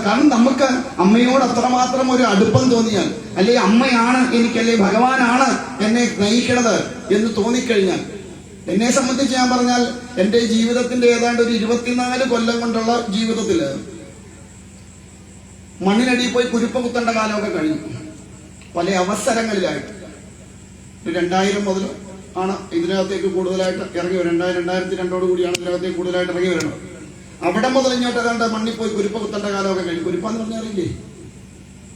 കാരണം നമുക്ക് അമ്മയോട് അത്രമാത്രം ഒരു അടുപ്പം തോന്നിയാൽ, അല്ലെ അമ്മയാണ് എനിക്കല്ലേ ഭഗവാനാണ് എന്നെ നയിക്കണത് എന്ന് തോന്നിക്കഴിഞ്ഞാൽ, എന്നെ സംബന്ധിച്ച് ഞാൻ പറഞ്ഞാൽ എന്റെ ജീവിതത്തിന്റെ ഏതാണ്ട് ഒരു 24 കൊല്ലം കൊണ്ടുള്ള ജീവിതത്തില് മണ്ണിനടിയിൽ പോയി കുരുപ്പ കുത്തേണ്ട കാലമൊക്കെ കഴിഞ്ഞു. പല അവസരങ്ങളിലായിട്ട് 2000 മുതൽ ആണ് ഇതിനകത്തേക്ക് കൂടുതലായിട്ട് ഇറങ്ങി വരും. 2002 കൂടിയാണ് ഇതിനകത്തേക്ക് കൂടുതലായിട്ട് ഇറങ്ങി വരുന്നത്. അവിടെ മുതൽ ഇങ്ങോട്ട് ഏതാണ്ട് മണ്ണിൽ പോയി കുരുപ്പ കുത്തേണ്ട കാലമൊക്കെ കഴിഞ്ഞു. കുരുപ്പാന്ന് പറഞ്ഞറിയില്ലേ?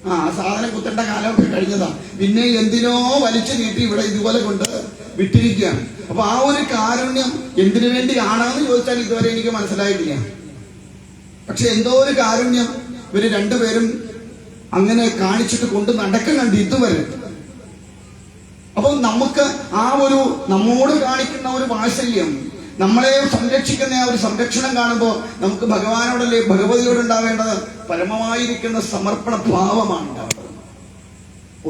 ആ സാധനം കുത്തേണ്ട കാലമൊക്കെ കഴിഞ്ഞതാ. പിന്നെ എന്തിനോ വലിച്ചു നീട്ടി ഇവിടെ ഇതുപോലെ കൊണ്ട് വിട്ടിരിക്കുകയാണ്. അപ്പൊ ആ ഒരു കാരുണ്യം എന്തിനു വേണ്ടിയാണെന്ന് ചോദിച്ചാൽ ഇതുവരെ എനിക്ക് മനസ്സിലായിട്ടില്ല. പക്ഷെ എന്തോ ഒരു കാരുണ്യം ഇവര് രണ്ടുപേരും അങ്ങനെ കാണിച്ചിട്ട് കൊണ്ട് നടക്കുന്നുണ്ട് ഇതുവരെ. അപ്പൊ നമുക്ക് ആ ഒരു നമ്മോട് കാണിക്കുന്ന ഒരു വാത്സല്യം, നമ്മളെ സംരക്ഷിക്കുന്ന ആ ഒരു സംരക്ഷണം കാണുമ്പോൾ നമുക്ക് ഭഗവാനോടല്ലേ ഭഗവതിയോട് ഉണ്ടാവേണ്ടത് പരമമായിരിക്കുന്ന സമർപ്പണ ഭാവമാണ് ഉണ്ടാവേണ്ടത്.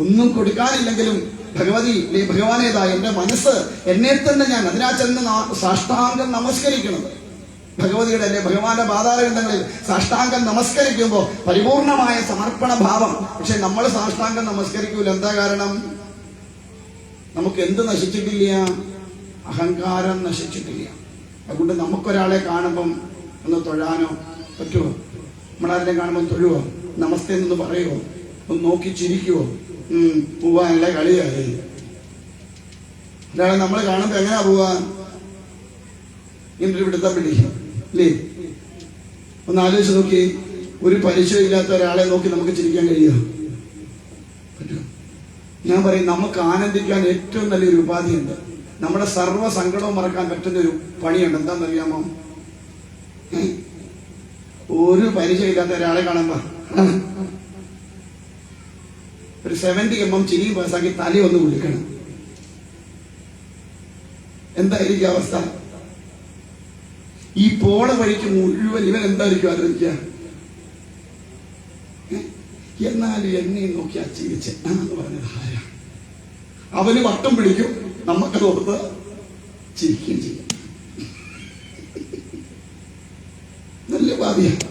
ഒന്നും കൊടുക്കാനില്ലെങ്കിലും ഭഗവതി ഭഗവാനേതാ എന്റെ മനസ്സ് എന്നെ തന്നെ ഞാൻ അതിനാ ചെന്ന് സാഷ്ടാംഗം നമസ്കരിക്കുന്നത്. ഭഗവതിയുടെ അല്ലെ ഭഗവാന്റെ പാതാരവിന്ദങ്ങളിൽ സാഷ്ടാംഗം നമസ്കരിക്കുമ്പോൾ പരിപൂർണമായ സമർപ്പണ ഭാവം. പക്ഷെ നമ്മൾ സാഷ്ടാംഗം നമസ്കരിക്കൂല. എന്താ കാരണം? നമുക്ക് എന്ത് നശിച്ചിട്ടില്ല? അഹങ്കാരം നശിച്ചിട്ടില്ല. അതുകൊണ്ട് നമുക്കൊരാളെ കാണുമ്പം ഒന്ന് തൊഴാനോ പറ്റുമോ? നമ്മളാരെയും കാണുമ്പോൾ തൊഴുവോ? നമസ്തേ എന്ന് പറയുമോ? ഒന്ന് നോക്കി ചിരിക്കുവോ? പോവാ നല്ല കളിയായി. ഒരാളെ നമ്മൾ കാണുമ്പോൾ എങ്ങനെയാ പോവാ? ഇങ്ങനൊരു പിടുത്തം പിടിക്കും അല്ലേ? ഒന്ന് ആലോചിച്ച് നോക്കി. ഒരു പരിചയമില്ലാത്ത ഒരാളെ നോക്കി നമുക്ക് ചിരിക്കാൻ കഴിയുമോ? പറ്റുമോ? ഞാൻ പറയും, നമുക്ക് ആനന്ദിക്കാൻ ഏറ്റവും നല്ലൊരു ഉപാധിയുണ്ട്. നമ്മുടെ സർവ്വ സങ്കടവും മറക്കാൻ പറ്റുന്ന ഒരു പണിയുണ്ട്. എന്താണെന്നറിയാമോ? ഒരു പരിചയമില്ലാത്ത ഒരാളെ കാണുമ്പോ ഒരു 70 mm ചിരി പാസാക്കി തലയൊന്ന് വിളിക്കണം. എന്തായിരിക്കും അവസ്ഥ? ഈ പോണ വഴിക്ക് മുഴുവൻ ഇവൻ എന്തായിരിക്കും ആലോചിക്കുക? എന്നാലും എന്നെ നോക്കി ചിരിച്ച് എന്ന് പറഞ്ഞത് ആരാ? അവന് വട്ടം പിടിക്കും, നമുക്ക് ഓർത്ത് ചിരിക്കുകയും ചെയ്യും. നല്ല ഭാവിയാണ്.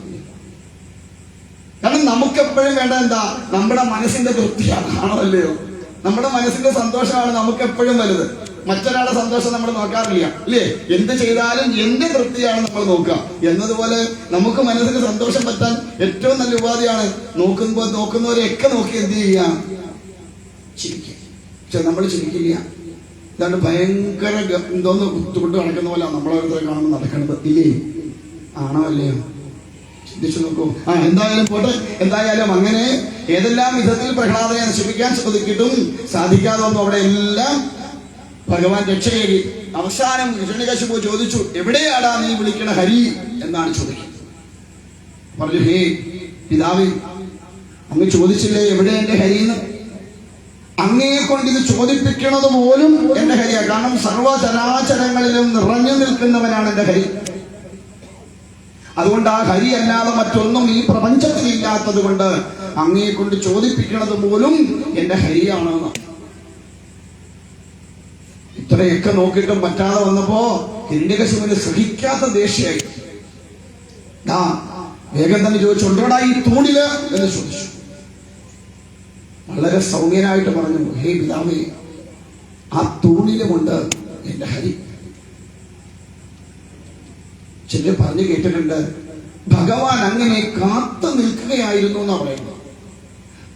കാരണം നമുക്കെപ്പോഴും വേണ്ട എന്താ? നമ്മുടെ മനസ്സിന്റെ തൃപ്തിയാണ്. ആണോ അല്ലയോ? നമ്മുടെ മനസ്സിന്റെ സന്തോഷമാണ് നമുക്ക് എപ്പോഴും വലുത്. മറ്റൊരാളുടെ സന്തോഷം നമ്മൾ നോക്കാറില്ല അല്ലേ? എന്ത് ചെയ്താലും എന്റെ തൃപ്തിയാണ് നമ്മൾ നോക്കുക. എന്നതുപോലെ നമുക്ക് മനസ്സിന് സന്തോഷം പറ്റാൻ ഏറ്റവും നല്ല ഉപാധിയാണ് നോക്കുന്നവരെയൊക്കെ നോക്കി എന്ത് ചെയ്യുക? ചിരിക്കുക. പക്ഷെ നമ്മൾ ചിരിക്കില്ല. ഇതാണ്ട് ഭയങ്കര എന്തോന്ന് കുത്തുകൊണ്ട് നടക്കുന്ന പോലെ നമ്മളോരോരുത്തരെ കാണുമ്പോൾ നടക്കുന്നത് ഇല്ലേ? ആണോ അല്ലയോ? ചിന്തിച്ചു നോക്കൂ. എന്തായാലും പോട്ടെ. എന്തായാലും അങ്ങനെ ഏതെല്ലാം വിധത്തിൽ പ്രഹ്ലാദനെ നശിപ്പിക്കാൻ ശ്രദ്ധിച്ചിട്ടും സാധിക്കാതെ വന്നു. അവിടെ എല്ലാം ഭഗവാൻ രക്ഷയേകി. അവസാനം ഹിരണ്യകശിപു ചോദിച്ചു, എവിടെയാടാ നീ വിളിക്കണ ഹരി എന്നാണ് ചോദിക്കുന്നത്. പറഞ്ഞു, ഹേ പിതാവേ, അങ്ങ് ചോദിച്ചില്ലേ എവിടെ എന്റെ ഹരിന്ന്? അങ്ങയെ കൊണ്ട് ഇത് ചോദിപ്പിക്കണത് പോലും എന്റെ ഹരിയാണ്. കാരണം സർവചരാചരങ്ങളിലും നിറഞ്ഞു നിൽക്കുന്നവനാണ് എന്റെ ഹരി. അതുകൊണ്ട് ആ ഹരി അല്ലാതെ മറ്റൊന്നും ഈ പ്രപഞ്ചത്തിൽ ഇല്ലാത്തത് കൊണ്ട് അങ്ങയെ കൊണ്ട് ചോദിപ്പിക്കണത് പോലും എന്റെ ഹരിയാണെന്ന്. ഇത്രയൊക്കെ നോക്കിയിട്ടും പറ്റാതെ വന്നപ്പോ ഹിരണ്യകശിപുവിന് സഹിക്കാത്ത ദേഷ്യായി. വേഗം തന്നെ ചോദിച്ചു, ഉണ്ടോടാ ഈ തൂണില് എന്ന് ചോദിച്ചു. വളരെ സൗമ്യനായിട്ട് പറഞ്ഞു, ഹേ പിതാവേ, ആ തൂണിലുമുണ്ട് എന്റെ ഹരി. ചിലർ പറഞ്ഞു കേട്ടിട്ടുണ്ട്, ഭഗവാൻ അങ്ങനെ കാത്തു നിൽക്കുകയായിരുന്നു എന്നാ പറയുന്നത്.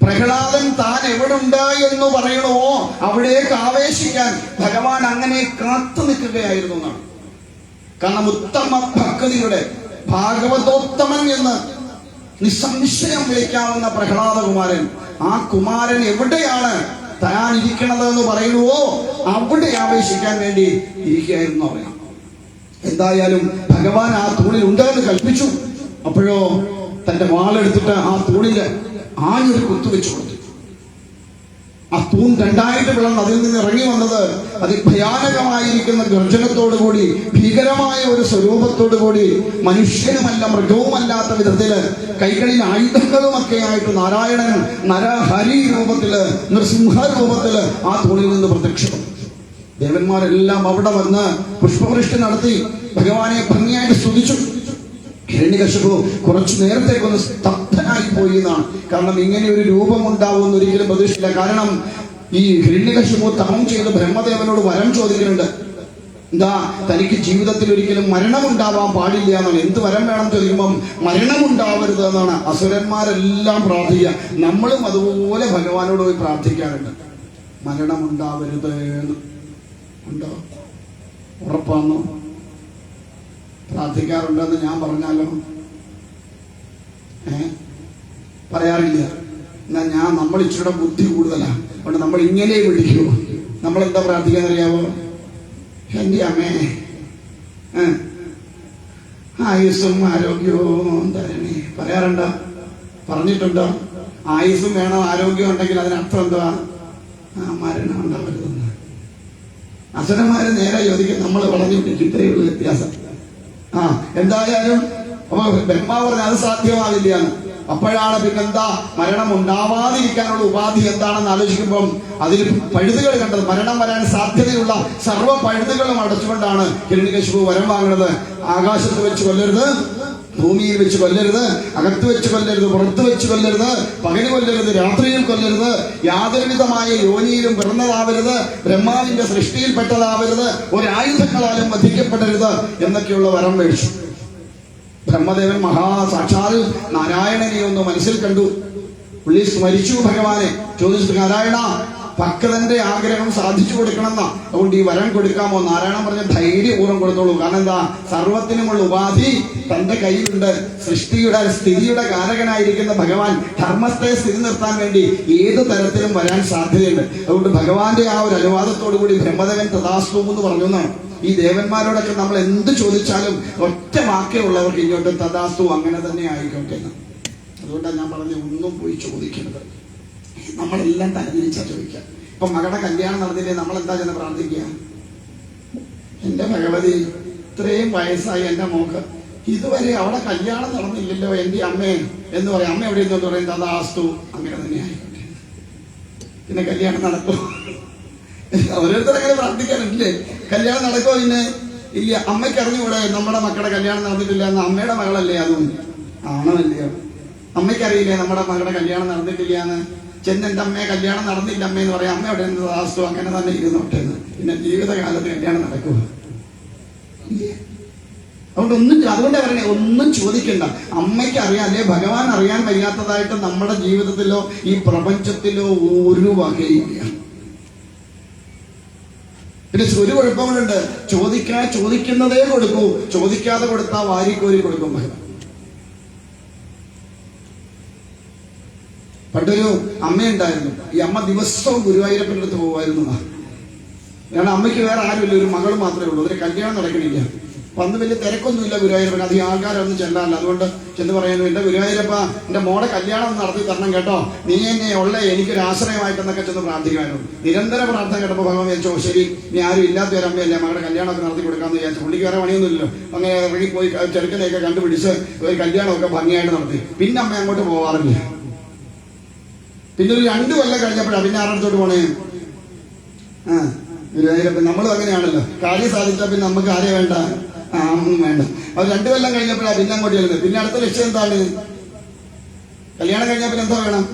പ്രഹ്ലാദൻ താൻ എവിടുണ്ട് എന്ന് പറയണോ അവിടേക്ക് ആവേശിക്കാൻ ഭഗവാൻ അങ്ങനെ കാത്തു നിൽക്കുകയായിരുന്നു എന്നാണ്. കാരണം ഉത്തമ ഭക്തിയുടെ ഭാഗവതോത്തമൻ എന്ന് നിസ്സംശയം വിളിക്കാവുന്ന പ്രഹ്ലാദകുമാരൻ, ആ കുമാരൻ എവിടെയാണ് താൻ ഇരിക്കണത് എന്ന് പറയുന്നുവോ അവിടെ ആവേശിക്കാൻ വേണ്ടി ഇരിക്കുകയായിരുന്നു പറയാം. എന്തായാലും ഭഗവാൻ ആ തൂണിൽ ഉണ്ടെന്ന് കൽപ്പിച്ചു. അപ്പോഴോ തന്റെ വാളെടുത്തിട്ട് ആ തൂണില് ആഞ്ഞൊരു കുത്തുവെച്ചു കൊടുത്തു. ആ തൂൺ രണ്ടായിട്ട് പിളർന്ന് അതിൽ നിന്ന് ഇറങ്ങി വന്നത് അതിഭയാനകമായിരിക്കുന്ന ഗർജനത്തോടുകൂടി, ഭീകരമായ ഒരു സ്വരൂപത്തോടുകൂടി, മനുഷ്യനുമല്ല മൃഗവുമല്ലാത്ത വിധത്തില് കൈകളിൽ ആയുധങ്ങളുമൊക്കെ ആയിട്ട് നാരായണൻ നരഹരി രൂപത്തില്, നൃസിംഹ രൂപത്തില് ആ തൂണിൽ നിന്ന് പ്രത്യക്ഷപ്പെട്ടു. ദേവന്മാരെല്ലാം അവിടെ വന്ന് പുഷ്പവൃഷ്ടി നടത്തി ഭഗവാനെ ഭംഗിയായിട്ട് സ്തുതിച്ചു. ഹിരണ്യകശിപു കുറച്ചു നേരത്തേക്കൊന്ന് സ്തബ്ധനായി പോയി എന്നാണ്. കാരണം ഇങ്ങനെ ഒരു രൂപം ഉണ്ടാവുമെന്ന് ഒരിക്കലും പ്രതീക്ഷിച്ചില്ല. കാരണം ഈ ഹിരണ്യകശിപു തപം ചെയ്ത് ബ്രഹ്മദേവനോട് വരം ചോദിക്കുന്നുണ്ട്. എന്താ, തനിക്ക് ജീവിതത്തിൽ ഒരിക്കലും മരണമുണ്ടാവാൻ പാടില്ല എന്നാണ്. എന്ത് വരം വേണം ചോദിക്കുമ്പം മരണമുണ്ടാവരുത് എന്നാണ് അസുരന്മാരെല്ലാം പ്രാർത്ഥിക്കുക. നമ്മളും അതുപോലെ ഭഗവാനോട് പോയി പ്രാർത്ഥിക്കാറുണ്ട്, മരണമുണ്ടാവരുത് എന്ന്. ഉണ്ടോ? ഉറപ്പാണോ? പ്രാർത്ഥിക്കാറുണ്ടെന്ന് ഞാൻ പറഞ്ഞാലോ? പറയാറില്ല. എന്നാ നമ്മൾ ഇച്ചിരി ബുദ്ധി കൂടുതലാണ്. അതുകൊണ്ട് നമ്മൾ ഇങ്ങനെ വിളിക്കൂ. നമ്മളെന്താ പ്രാർത്ഥിക്കാന്നറിയാവോ? എന്റെ അമ്മേ ആയുസ്സും ആരോഗ്യവും തരണേ. പറയാറുണ്ടോ? പറഞ്ഞിട്ടുണ്ടോ? ആയുസ്സും വേണം, ആരോഗ്യം ഉണ്ടെങ്കിൽ അതിനർത്ഥം എന്തുവാ? മരണം ഉണ്ടാവരുതെന്ന്. അസുരന്മാര് നേരെ ചോദിക്കും, നമ്മൾ വളഞ്ഞു പിടിക്കും. ഇത്രയേ ഉള്ളൂ വ്യത്യാസം. എന്തായാലും അപ്പൊ ബ്രഹ്മാവ് പറഞ്ഞ അത് സാധ്യമാവില്ല. അപ്പോഴാണ് പിന്നെന്താ മരണം ഉണ്ടാവാതിരിക്കാനുള്ള ഉപാധി എന്താണെന്ന് ആലോചിക്കുമ്പം അതിൽ പഴുതുകൾ കണ്ടത്. മരണം വരാൻ സാധ്യതയുള്ള സർവ്വ പഴുതുകളും അടച്ചുകൊണ്ടാണ് ഹിരണ്യകശിപു വരം വാങ്ങുന്നത്. ആകാശത്ത് വെച്ച് കൊല്ലരുത്, ഭൂമിയിൽ വെച്ച് കൊല്ലരുത്, അകത്ത് വെച്ച് കൊല്ലരുത്, പുറത്ത് വെച്ച് കൊല്ലരുത്, പകല് കൊല്ലരുത്, രാത്രിയിൽ കൊല്ലരുത്, യാതൊരുവിധമായ യോനിയിലും പിറന്നതാവരുത്, ബ്രഹ്മാവിന്റെ സൃഷ്ടിയിൽപ്പെട്ടതാവരുത്, ഒരായുധങ്ങളാലും വധിക്കപ്പെടരുത് എന്നൊക്കെയുള്ള വരം മേടിച്ചു. ബ്രഹ്മദേവൻ സാക്ഷാൽ നാരായണനെ ഒന്ന് മനസ്സിൽ കണ്ടു. പുള്ളി സ്മരിച്ചു ഭഗവാനെ. ചോദിച്ചു, നാരായണ, ഭക്തന്റെ ആഗ്രഹം സാധിച്ചു കൊടുക്കണമെന്നാ, അതുകൊണ്ട് ഈ വരം കൊടുക്കാമോ? നാരായണൻ പറഞ്ഞ ധൈര്യപൂർവ്വം കൊടുത്തോളൂ. കാരണം എന്താ, സർവത്തിനുമുള്ള ഉപാധി തന്റെ കയ്യിലുണ്ട്. സൃഷ്ടിയുടെ സ്ഥിതിയുടെ കാരകനായിരിക്കുന്ന ഭഗവാൻ ധർമ്മത്തെ സ്ഥിതി നിർത്താൻ വേണ്ടി ഏത് തരത്തിലും വരാൻ സാധ്യതയുണ്ട്. അതുകൊണ്ട് ഭഗവാന്റെ ആ ഒരു അനുവാദത്തോടു കൂടി ബ്രഹ്മദേവൻ തഥാസ്തു എന്ന് പറഞ്ഞു എന്നാണ്. ഈ ദേവന്മാരോടൊക്കെ നമ്മൾ എന്ത് ചോദിച്ചാലും ഒറ്റ വാക്കേ ഉള്ളവർക്ക് ഇങ്ങോട്ട് തഥാസ്തു അങ്ങനെ തന്നെ ആയിക്കോട്ടെ എന്ന്. അതുകൊണ്ടാണ് ഞാൻ പറഞ്ഞ ഒന്നും പോയി ചോദിക്കുന്നത്. നമ്മളെല്ലാം തലതിരിച്ചാ ചോദിക്കാം. ഇപ്പൊ മകളുടെ കല്യാണം നടന്നില്ലേ, നമ്മൾ എന്താ ചെന്ന് പ്രാർത്ഥിക്കുക? എന്റെ ഭഗവതി, ഇത്രയും വയസ്സായി എന്റെ മോക്ക് ഇതുവരെ അവിടെ കല്യാണം നടന്നില്ലല്ലോ എന്റെ അമ്മേ എന്ന് പറയാം. അമ്മ എവിടെ ഇരുന്നോട്ട് പറയും തഥാസ്തു അങ്ങനെ തന്നെ ആയിക്കോട്ടെ. പിന്നെ കല്യാണം നടക്കും. ഓരോരുത്തരങ്ങനെ പ്രാർത്ഥിക്കാനില്ലേ? കല്യാണം നടക്കോ? പിന്നെ ഇല്ല. അമ്മയ്ക്ക് അറിഞ്ഞുകൂടെ നമ്മുടെ മക്കളുടെ കല്യാണം നടന്നിട്ടില്ല എന്ന്? അമ്മയുടെ മകളല്ലേ അതും? ആണല്ലോ. അമ്മയ്ക്കറിയില്ലേ നമ്മുടെ മകളുടെ കല്യാണം നടന്നിട്ടില്ല എന്ന്? ചെന്നെന്റെ അമ്മയെ കല്യാണം നടന്നില്ല അമ്മ എന്ന് പറയാം. അമ്മ എവിടെ വാസ്തു അങ്ങനെ തന്നെ ഇരുന്നോട്ടെ എന്ന്. പിന്നെ ജീവിതകാലത്ത് കല്യാണം നടക്കുക? അതുകൊണ്ട് പറയണേ, ഒന്നും ചോദിക്കണ്ട. അമ്മയ്ക്ക് അറിയാം, അല്ലെ ഭഗവാൻ അറിയാൻ വയ്യാത്തതായിട്ട് നമ്മുടെ ജീവിതത്തിലോ ഈ പ്രപഞ്ചത്തിലോ ഒരു വകയില്ല. പിന്നെ ഒരു കുഴപ്പങ്ങളുണ്ട്. ചോദിക്കുന്നതേ കൊടുക്കൂ, ചോദിക്കാതെ കൊടുത്താൽ വാരിക്കോരി കൊടുക്കും ഭഗവാൻ. പണ്ടൊരു അമ്മയുണ്ടായിരുന്നു. ഈ അമ്മ ദിവസവും ഗുരുവായൂരപ്പൻ്റെ അടുത്ത് പോകുമായിരുന്നു. കാരണം അമ്മയ്ക്ക് വേറെ ആരുമില്ല, ഒരു മകൾ മാത്രമേ ഉള്ളൂ. ഒരു കല്യാണം നടക്കണില്ല. അപ്പൊ അന്ന് വലിയ തിരക്കൊന്നുമില്ല ഗുരുവായൂരപ്പൻ. അധികം ആൾക്കാരൊന്നും ചെല്ലാറില്ല. അതുകൊണ്ട് ചെന്ന് പറയുന്നു, എന്റെ ഗുരുവായൂരപ്പ, എന്റെ മോടെ കല്യാണം നടത്തി തരണം കേട്ടോ, നീ എന്നെ എനിക്കൊരു ആശ്രയമായിട്ടെന്നൊക്കെ ചെന്ന് പ്രാർത്ഥിക്കുമായിരുന്നു. നിരന്തര പ്രാർത്ഥന കേട്ടപ്പോൾ ഭഗവാൻ വിചാരിച്ചോ, ശരി, നീ ആരും ഇല്ലാത്ത ഒരു അമ്മയല്ലേ, മകളുടെ കല്യാണമൊക്കെ നടത്തി കൊടുക്കാമെന്ന് വിചാരിച്ചു. പുള്ളിക്ക് വേറെ പണിയൊന്നുമില്ലല്ലോ. അങ്ങനെ ഇറങ്ങിപ്പോയി ചെറുക്കനെയൊക്കെ കണ്ടുപിടിച്ച് ഒരു കല്യാണമൊക്കെ ഭംഗിയായിട്ട് നടത്തി. പിന്നെ അമ്മ അങ്ങോട്ട് പോവാറില്ല. പിന്നെ ഒരു 2 കൊല്ലം കഴിഞ്ഞപ്പോഴാണ് പിന്നെ ആരടുത്തോട്ട് പോണേ? ഗുരുവായൂരപ്പൻ. നമ്മളും അങ്ങനെയാണല്ലോ, കാര്യം സാധിച്ചാൽ പിന്നെ നമുക്ക് ആരെയും വേണ്ട, ഒന്നും വേണ്ട. അത് 2 കൊല്ലം കഴിഞ്ഞപ്പോഴാണ് പിന്നെ അങ്ങോട്ട് ചെല്ലുന്നത്. പിന്നെ അടുത്ത ലക്ഷ്യം എന്താണ്? കല്യാണം കഴിഞ്ഞാൽ പിന്നെ എന്താ വേണം?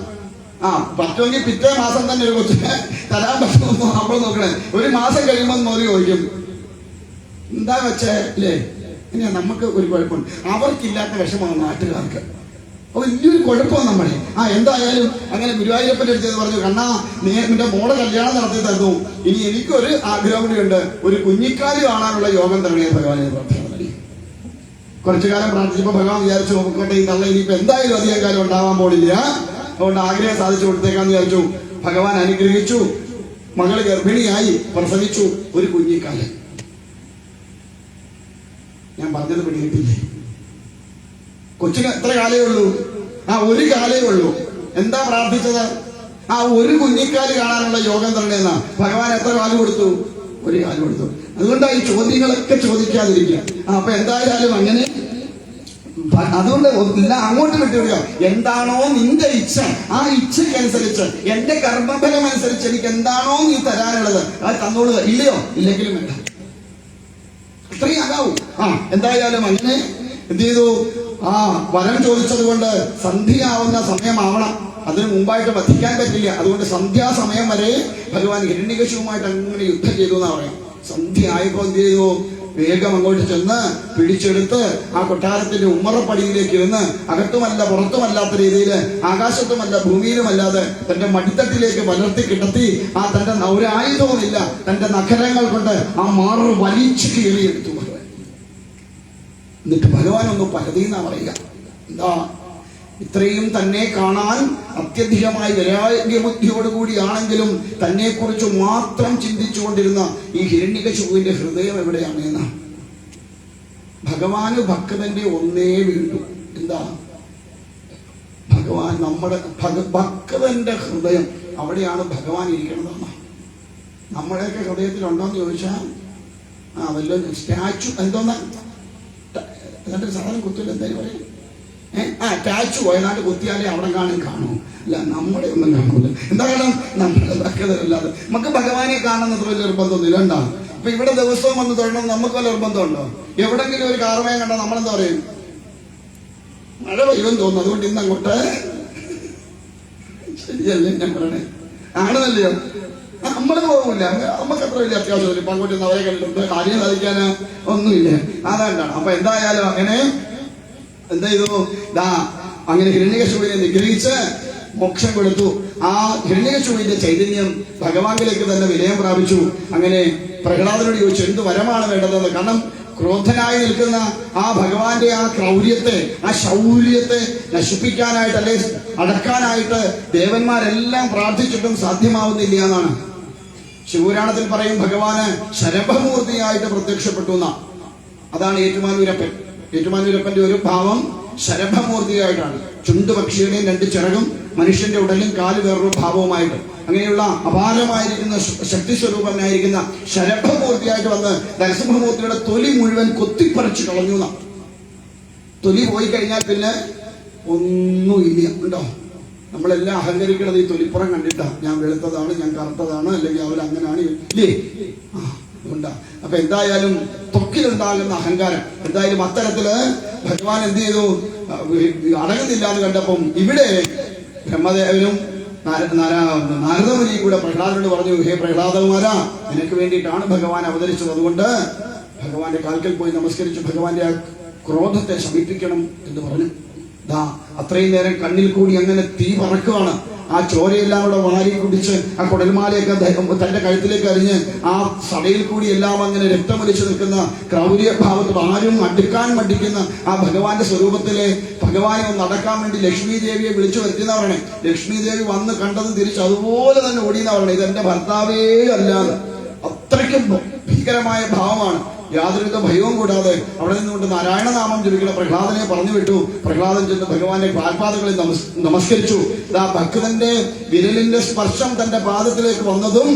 പറ്റുമെങ്കിൽ പിറ്റേ മാസം തന്നെ ഒരു കൊച്ചിനെ തരാൻ പറ്റുമെന്നോ നമ്മൾ നോക്കണേ. ഒരു മാസം കഴിയുമ്പോൾ നോക്കി ചോദിക്കും, എന്താ വെച്ചേ ഇല്ലേ? ഇനി നമുക്ക് ഒരു കുഴപ്പമുണ്ട്, അവർക്കില്ലാത്ത വിഷമമാണ് നാട്ടുകാർക്ക്. വലിയൊരു കുഴപ്പമാണ് നമ്മളെ. എന്തായാലും അങ്ങനെ ഗുരുവായൂരപ്പൻ്റെ അടുത്ത് പറഞ്ഞു, കണ്ണാ, നീ നിന്റെ മോളെ കല്യാണം നടത്തി തന്നു, ഇനി എനിക്കൊരു ആഗ്രഹം കൂടിയുണ്ട്, ഒരു കുഞ്ഞിക്കാലി കാണാനുള്ള യോഗം തരണേ ഭഗവാനെ പ്രാർത്ഥന. കുറച്ചു കാലം പ്രാർത്ഥിച്ചപ്പോൾ ഭഗവാൻ വിചാരിച്ചു, നോക്കട്ടെ, ഈ തള്ള ഇനിയിപ്പോ എന്തായാലും അധികം കാലം ഉണ്ടാവാൻ പോണില്ല, അതുകൊണ്ട് ആഗ്രഹം സാധിച്ചു കൊടുത്തേക്കാന്ന് വിചാരിച്ചു. ഭഗവാൻ അനുഗ്രഹിച്ചു. മകള് ഗർഭിണിയായി, പ്രസവിച്ചു ഒരു കുഞ്ഞിക്കാലൻ. ഞാൻ പറഞ്ഞത് പിടികിട്ടില്ലേ? കൊച്ചിന് എത്ര കാലേ ഉള്ളൂ? ഒരു കാലേ ഉള്ളൂ. എന്താ പ്രാർത്ഥിച്ചത്? ഒരു കുഞ്ഞിക്കാല് കാണാനുള്ള യോഗം തരണേന്ന. ഭഗവാൻ എത്ര കാല് കൊടുത്തു? ഒരു കാല് കൊടുത്തു. അതുകൊണ്ടാണ് ഈ ചോദ്യങ്ങളൊക്കെ ചോദിക്കാതിരിക്കുക. അപ്പൊ എന്തായാലും അങ്ങനെ, അതുകൊണ്ട് എല്ലാം അങ്ങോട്ട് വിട്ടുവിടുക. എന്താണോ നിന്റെ ഇച്ഛ, ആ ഇച്ഛക്കനുസരിച്ച്, എന്റെ കർമ്മഫലം അനുസരിച്ച് എനിക്ക് എന്താണോ നീ തരാനുള്ളത് അത് തന്നോളുക. ഇല്ലയോ? ഇല്ലെങ്കിലും വേണ്ട, അത്രയും ആകാവൂ. എന്തായാലും അങ്ങനെ എന്ത് ചെയ്തു? വരം ചോദിച്ചത് കൊണ്ട് സന്ധ്യയാവുന്ന സമയമാവണം. അതിന് മുമ്പായിട്ട് വധിക്കാൻ പറ്റില്ല. അതുകൊണ്ട് സന്ധ്യാസമയം വരെ ഭഗവാൻ ഹിരണ്യകശിപുമായിട്ട് അങ്ങനെ യുദ്ധം ചെയ്തു എന്നാ പറയാം. സന്ധ്യ ആയപ്പോ എന്ത് ചെയ്തു? വേഗം അങ്ങോട്ട് ചെന്ന് പിടിച്ചെടുത്ത് ആ കൊട്ടാരത്തിന്റെ ഉമ്മറപ്പടിയിലേക്ക് ഇരുന്ന്, അകത്തുമല്ല പുറത്തുമല്ലാത്ത രീതിയിൽ, ആകാശത്തുമല്ല ഭൂമിയിലുമല്ലാതെ തന്റെ മടിത്തട്ടിലേക്ക് വളർത്തി കിടത്തി, തന്റെ ഒരു ആയുധവുമില്ല, തന്റെ നഖരങ്ങൾ കൊണ്ട് ആ മാറ് വലിച്ചു കീറിയെടുത്തു. എന്നിട്ട് ഭഗവാൻ ഒന്ന് പരതീന്നാ പറയുക. എന്താ? ഇത്രയും തന്നെ കാണാൻ അത്യധികമായി വൈരാഗ്യബുദ്ധിയോടുകൂടിയാണെങ്കിലും തന്നെ കുറിച്ച് മാത്രം ചിന്തിച്ചുകൊണ്ടിരുന്ന ഈ ഹിരണ്യകശിപുവിന്റെ ഹൃദയം എവിടെയാണ് എന്നാ? ഭഗവാന് ഭക്തന്റെ ഒന്നേ വീണ്ടു. എന്താ? ഭഗവാൻ നമ്മുടെ ഭക്തന്റെ ഹൃദയം അവിടെയാണ് ഭഗവാൻ ഇരിക്കണതാണ്. നമ്മുടെയൊക്കെ ഹൃദയത്തിലുണ്ടോന്ന് ചോദിച്ചാൽ വല്ല സ്റ്റാച്ചു എന്തോന്നാ എന്നിട്ട് സാധനം കുത്തില്ല, എന്തായാലും പറയും. ടാച്ചു വയനാട് കുത്തിയാലേ അവിടെ കാണൂ. അല്ല, നമ്മളെ ഒന്നും കാണൂല. എന്താ കാരണം? നമ്മുടെ ഭക്തരല്ലാതെ നമുക്ക് ഭഗവാനെ കാണുന്നത്ര വലിയ നിർബന്ധമൊന്നുമില്ല. ഉണ്ടാവും. ഇപ്പൊ ഇവിടെ ദിവസവും വന്ന് തൊഴണം നമുക്ക് വല്ല നിർബന്ധമുണ്ടോ? എവിടെങ്കിലും ഒരു കാർമയം കണ്ടാൽ നമ്മളെന്താ പറയും? മഴ പെയ്യുമെന്ന് തോന്നുന്നു, അതുകൊണ്ട് ഇന്ന് അങ്ങോട്ട്. ശരിയല്ലേ ഞാൻ പറയണേ? ആണെന്നല്ലയോ? നമ്മൾ പോകില്ല, നമുക്ക് അത്ര വലിയ അത്യാവശ്യമില്ല. ഇപ്പൊ അങ്ങോട്ട് അവരെ കണ്ടിട്ടുണ്ട്, കാര്യം സാധിക്കാൻ ഒന്നുമില്ല. അതാണ്ടാണ്. അപ്പൊ എന്തായാലും അങ്ങനെ എന്താ ചെയ്തു? അങ്ങനെ ഹിരണ്യകശിപുവിനെ നിഗ്രഹിച്ച് മോക്ഷം കൊടുത്തു. ആ ഹിരണ്യകശിപുവിന്റെ ചൈതന്യം ഭഗവാനിലേക്ക് തന്നെ വിലയം പ്രാപിച്ചു. അങ്ങനെ പ്രഹ്ലാദനോട് ചോദിച്ചു, എന്ത് വരമാണ് വേണ്ടതെന്ന്. കാരണം ക്രോധനായി നിൽക്കുന്ന ആ ഭഗവാന്റെ ആ ക്രൗര്യത്തെ, ആ ശൗര്യത്തെ നശിപ്പിക്കാനായിട്ട്, അല്ലെ അടക്കാനായിട്ട് ദേവന്മാരെല്ലാം പ്രാർത്ഥിച്ചിട്ടും സാധ്യമാവുന്നില്ല എന്നാണ് ശിവപുരാണത്തിൽ പറയും. ഭഗവാന് ശരഭമൂർത്തിയായിട്ട് പ്രത്യക്ഷപ്പെട്ടു എന്നാ. അതാണ് ഏറ്റുമാനൂരപ്പൻ. ഏറ്റുമാനൂരപ്പന്റെ ഒരു ഭാവം ശരഭമൂർത്തിയായിട്ടാണ്. ചുണ്ടുപക്ഷിയുടെയും 2 ചിറകും മനുഷ്യന്റെ ഉടലും കാല് വേറൊരു ഭാവവുമായിട്ട് അങ്ങനെയുള്ള അപാരമായിരിക്കുന്ന ശക്തി സ്വരൂപനായിരിക്കുന്ന ശരഭമൂർത്തിയായിട്ട് വന്ന് നരസിംഹമൂർത്തിയുടെ തൊലി മുഴുവൻ കൊത്തിപ്പറിച്ചു കളഞ്ഞു. തൊലി പോയി കഴിഞ്ഞാൽ പിന്നെ ഒന്നുമില്ല. ഉണ്ടോ? നമ്മളെല്ലാം അഹങ്കരിക്കുന്നത് ഈ തൊലിപ്പുറം കണ്ടിട്ടാ. ഞാൻ വെളുത്തതാണ്, ഞാൻ കറുത്തതാണ്, അല്ലെങ്കിൽ അവരങ്ങനെയാണ്, ഇല്ലേ? ഉണ്ടാ. അപ്പൊ എന്തായാലും ത്വക്കിലുണ്ടാകുന്ന അഹങ്കാരം, എന്തായാലും അത്തരത്തില് ഭഗവാൻ എന്ത് ചെയ്തു? അടങ്ങുന്നില്ല എന്ന് കണ്ടപ്പം ഇവിടെ ബ്രഹ്മദേവനും നാരദമുനിയും കൂടെ പ്രഹ്ലാദനോട് പറഞ്ഞു, ഹേ പ്രഹ്ലാദകുമാരാ, നിനക്ക് വേണ്ടിയിട്ടാണ് ഭഗവാൻ അവതരിച്ചത്. അതുകൊണ്ട് ഭഗവാന്റെ കാൽക്കൽ പോയി നമസ്കരിച്ചു ഭഗവാന്റെ ആ ക്രോധത്തെ ശമിപ്പിക്കണം എന്ന് പറഞ്ഞു. അത്രയും നേരം കണ്ണിൽ കൂടി അങ്ങനെ തീ പറക്കുകയാണ്. ആ ചോരയെല്ലാം കൂടെ വാരി കുടിച്ച് ആ കുടൽമാലയൊക്കെ തന്റെ കഴുത്തിലേക്ക് അരിഞ്ഞ് ആ സടയിൽ കൂടി എല്ലാം അങ്ങനെ രക്തമൊലിച്ച് നിൽക്കുന്ന ക്രൗര്യഭാവത്തിൽ ആരും അടുക്കാൻ മടിക്കുന്ന ആ ഭഗവാന്റെ സ്വരൂപത്തിലെ ഭഗവാനെ ഒന്ന് നടക്കാൻ വേണ്ടി ലക്ഷ്മി ദേവിയെ വിളിച്ചു വരുത്തുന്നവരാണ്. ലക്ഷ്മി ദേവി വന്ന് കണ്ടത് തിരിച്ച് അതുപോലെ തന്നെ ഓടിയുന്നവരാണ്. ഇതെന്റെ ഭർത്താവേ അല്ലാതെ. അത്രയ്ക്കും ഭീകരമായ ഭാവമാണ്. യാതൊരുവിധ ഭയവും കൂടാതെ അവിടെ നിന്നുകൊണ്ട് നാരായണനാമം ജപിക്കുന്ന പ്രഹ്ലാദനെ പറഞ്ഞു വിട്ടു. പ്രഹ്ലാദൻ ചെന്ന് ഭഗവാന്റെ പാൽപാദങ്ങളിൽ നമസ്കരിച്ചു. ഭക്തന്റെ വിരലിന്റെ സ്പർശം തന്റെ പാദത്തിലേക്ക് വന്നതും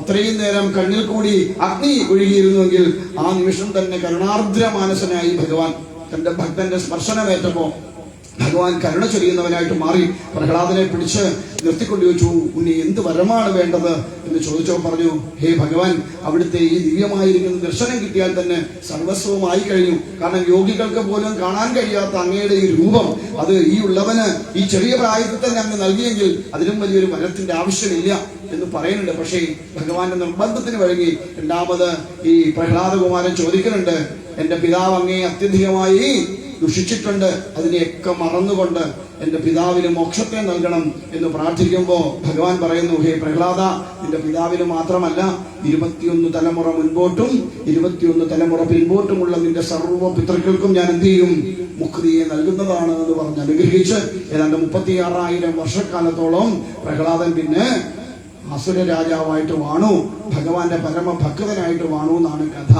അത്രയും നേരം കണ്ണിൽ കൂടി അഗ്നി ഒഴുകിയിരുന്നുവെങ്കിൽ ആ നിമിഷം തന്നെ കരുണാർദ്ര മാനസനായി ഭഗവാൻ. തന്റെ ഭക്തന്റെ സ്പർശനമേറ്റപ്പോ ഭഗവാൻ കരുണ ചൊരിയുന്നവനായിട്ട് മാറി. പ്രഹ്ലാദനെ പിടിച്ച് നിർത്തിക്കൊണ്ട് ചോദിച്ചു, ഉണ്ണി എന്ത് വരമാണ് വേണ്ടത് എന്ന് ചോദിച്ചോ. പറഞ്ഞു, ഹേ ഭഗവാൻ, അവിടുത്തെ ഈ ദിവ്യമായിരിക്കുന്ന ദർശനം കിട്ടിയാൽ തന്നെ സർവസ്വമായി കഴിഞ്ഞു. കാരണം യോഗികൾക്ക് പോലും കാണാൻ കഴിയാത്ത അങ്ങയുടെ ഈ രൂപം, അത് ഈ ഉള്ളവന് ഈ ചെറിയ പ്രായത്തിൽ തന്നെ അങ്ങ് നൽകിയെങ്കിൽ അതിലും വലിയൊരു വരത്തിന്റെ ആവശ്യമില്ല എന്ന് പറയുന്നുണ്ട്. പക്ഷേ ഭഗവാന്റെ നിർബന്ധത്തിന് വഴങ്ങി രണ്ടാമത് ഈ പ്രഹ്ലാദകുമാരൻ ചോദിക്കുന്നുണ്ട്, എന്റെ പിതാവ് അങ്ങയെ അത്യധികമായി ദുഷിച്ചിട്ടുണ്ട്, അതിനെയൊക്കെ മറന്നുകൊണ്ട് എന്റെ പിതാവിന് മോക്ഷത്തെ നൽകണം എന്ന് പ്രാർത്ഥിക്കുമ്പോ ഭഗവാൻ പറയുന്നു, ഹേ പ്രഹ്ലാദ, നിന്റെ പിതാവിന് മാത്രമല്ല 21 തലമുറ മുൻപോട്ടും 21 തലമുറ പിൻപോട്ടുമുള്ള നിന്റെ സർവ്വ പിതൃക്കൾക്കും ഞാൻ എന്ത് ചെയ്യും? മുക്തിയെ നൽകുന്നതാണ് എന്ന് പറഞ്ഞ് അനുഗ്രഹിച്ച് ഏതാണ്ട് 36,000 വർഷക്കാലത്തോളം പ്രഹ്ലാദൻ പിന്നെ അസുര രാജാവായിട്ട് വാണു, ഭഗവാന്റെ പരമഭക്തനായിട്ട് വാണു എന്നാണ് കഥ.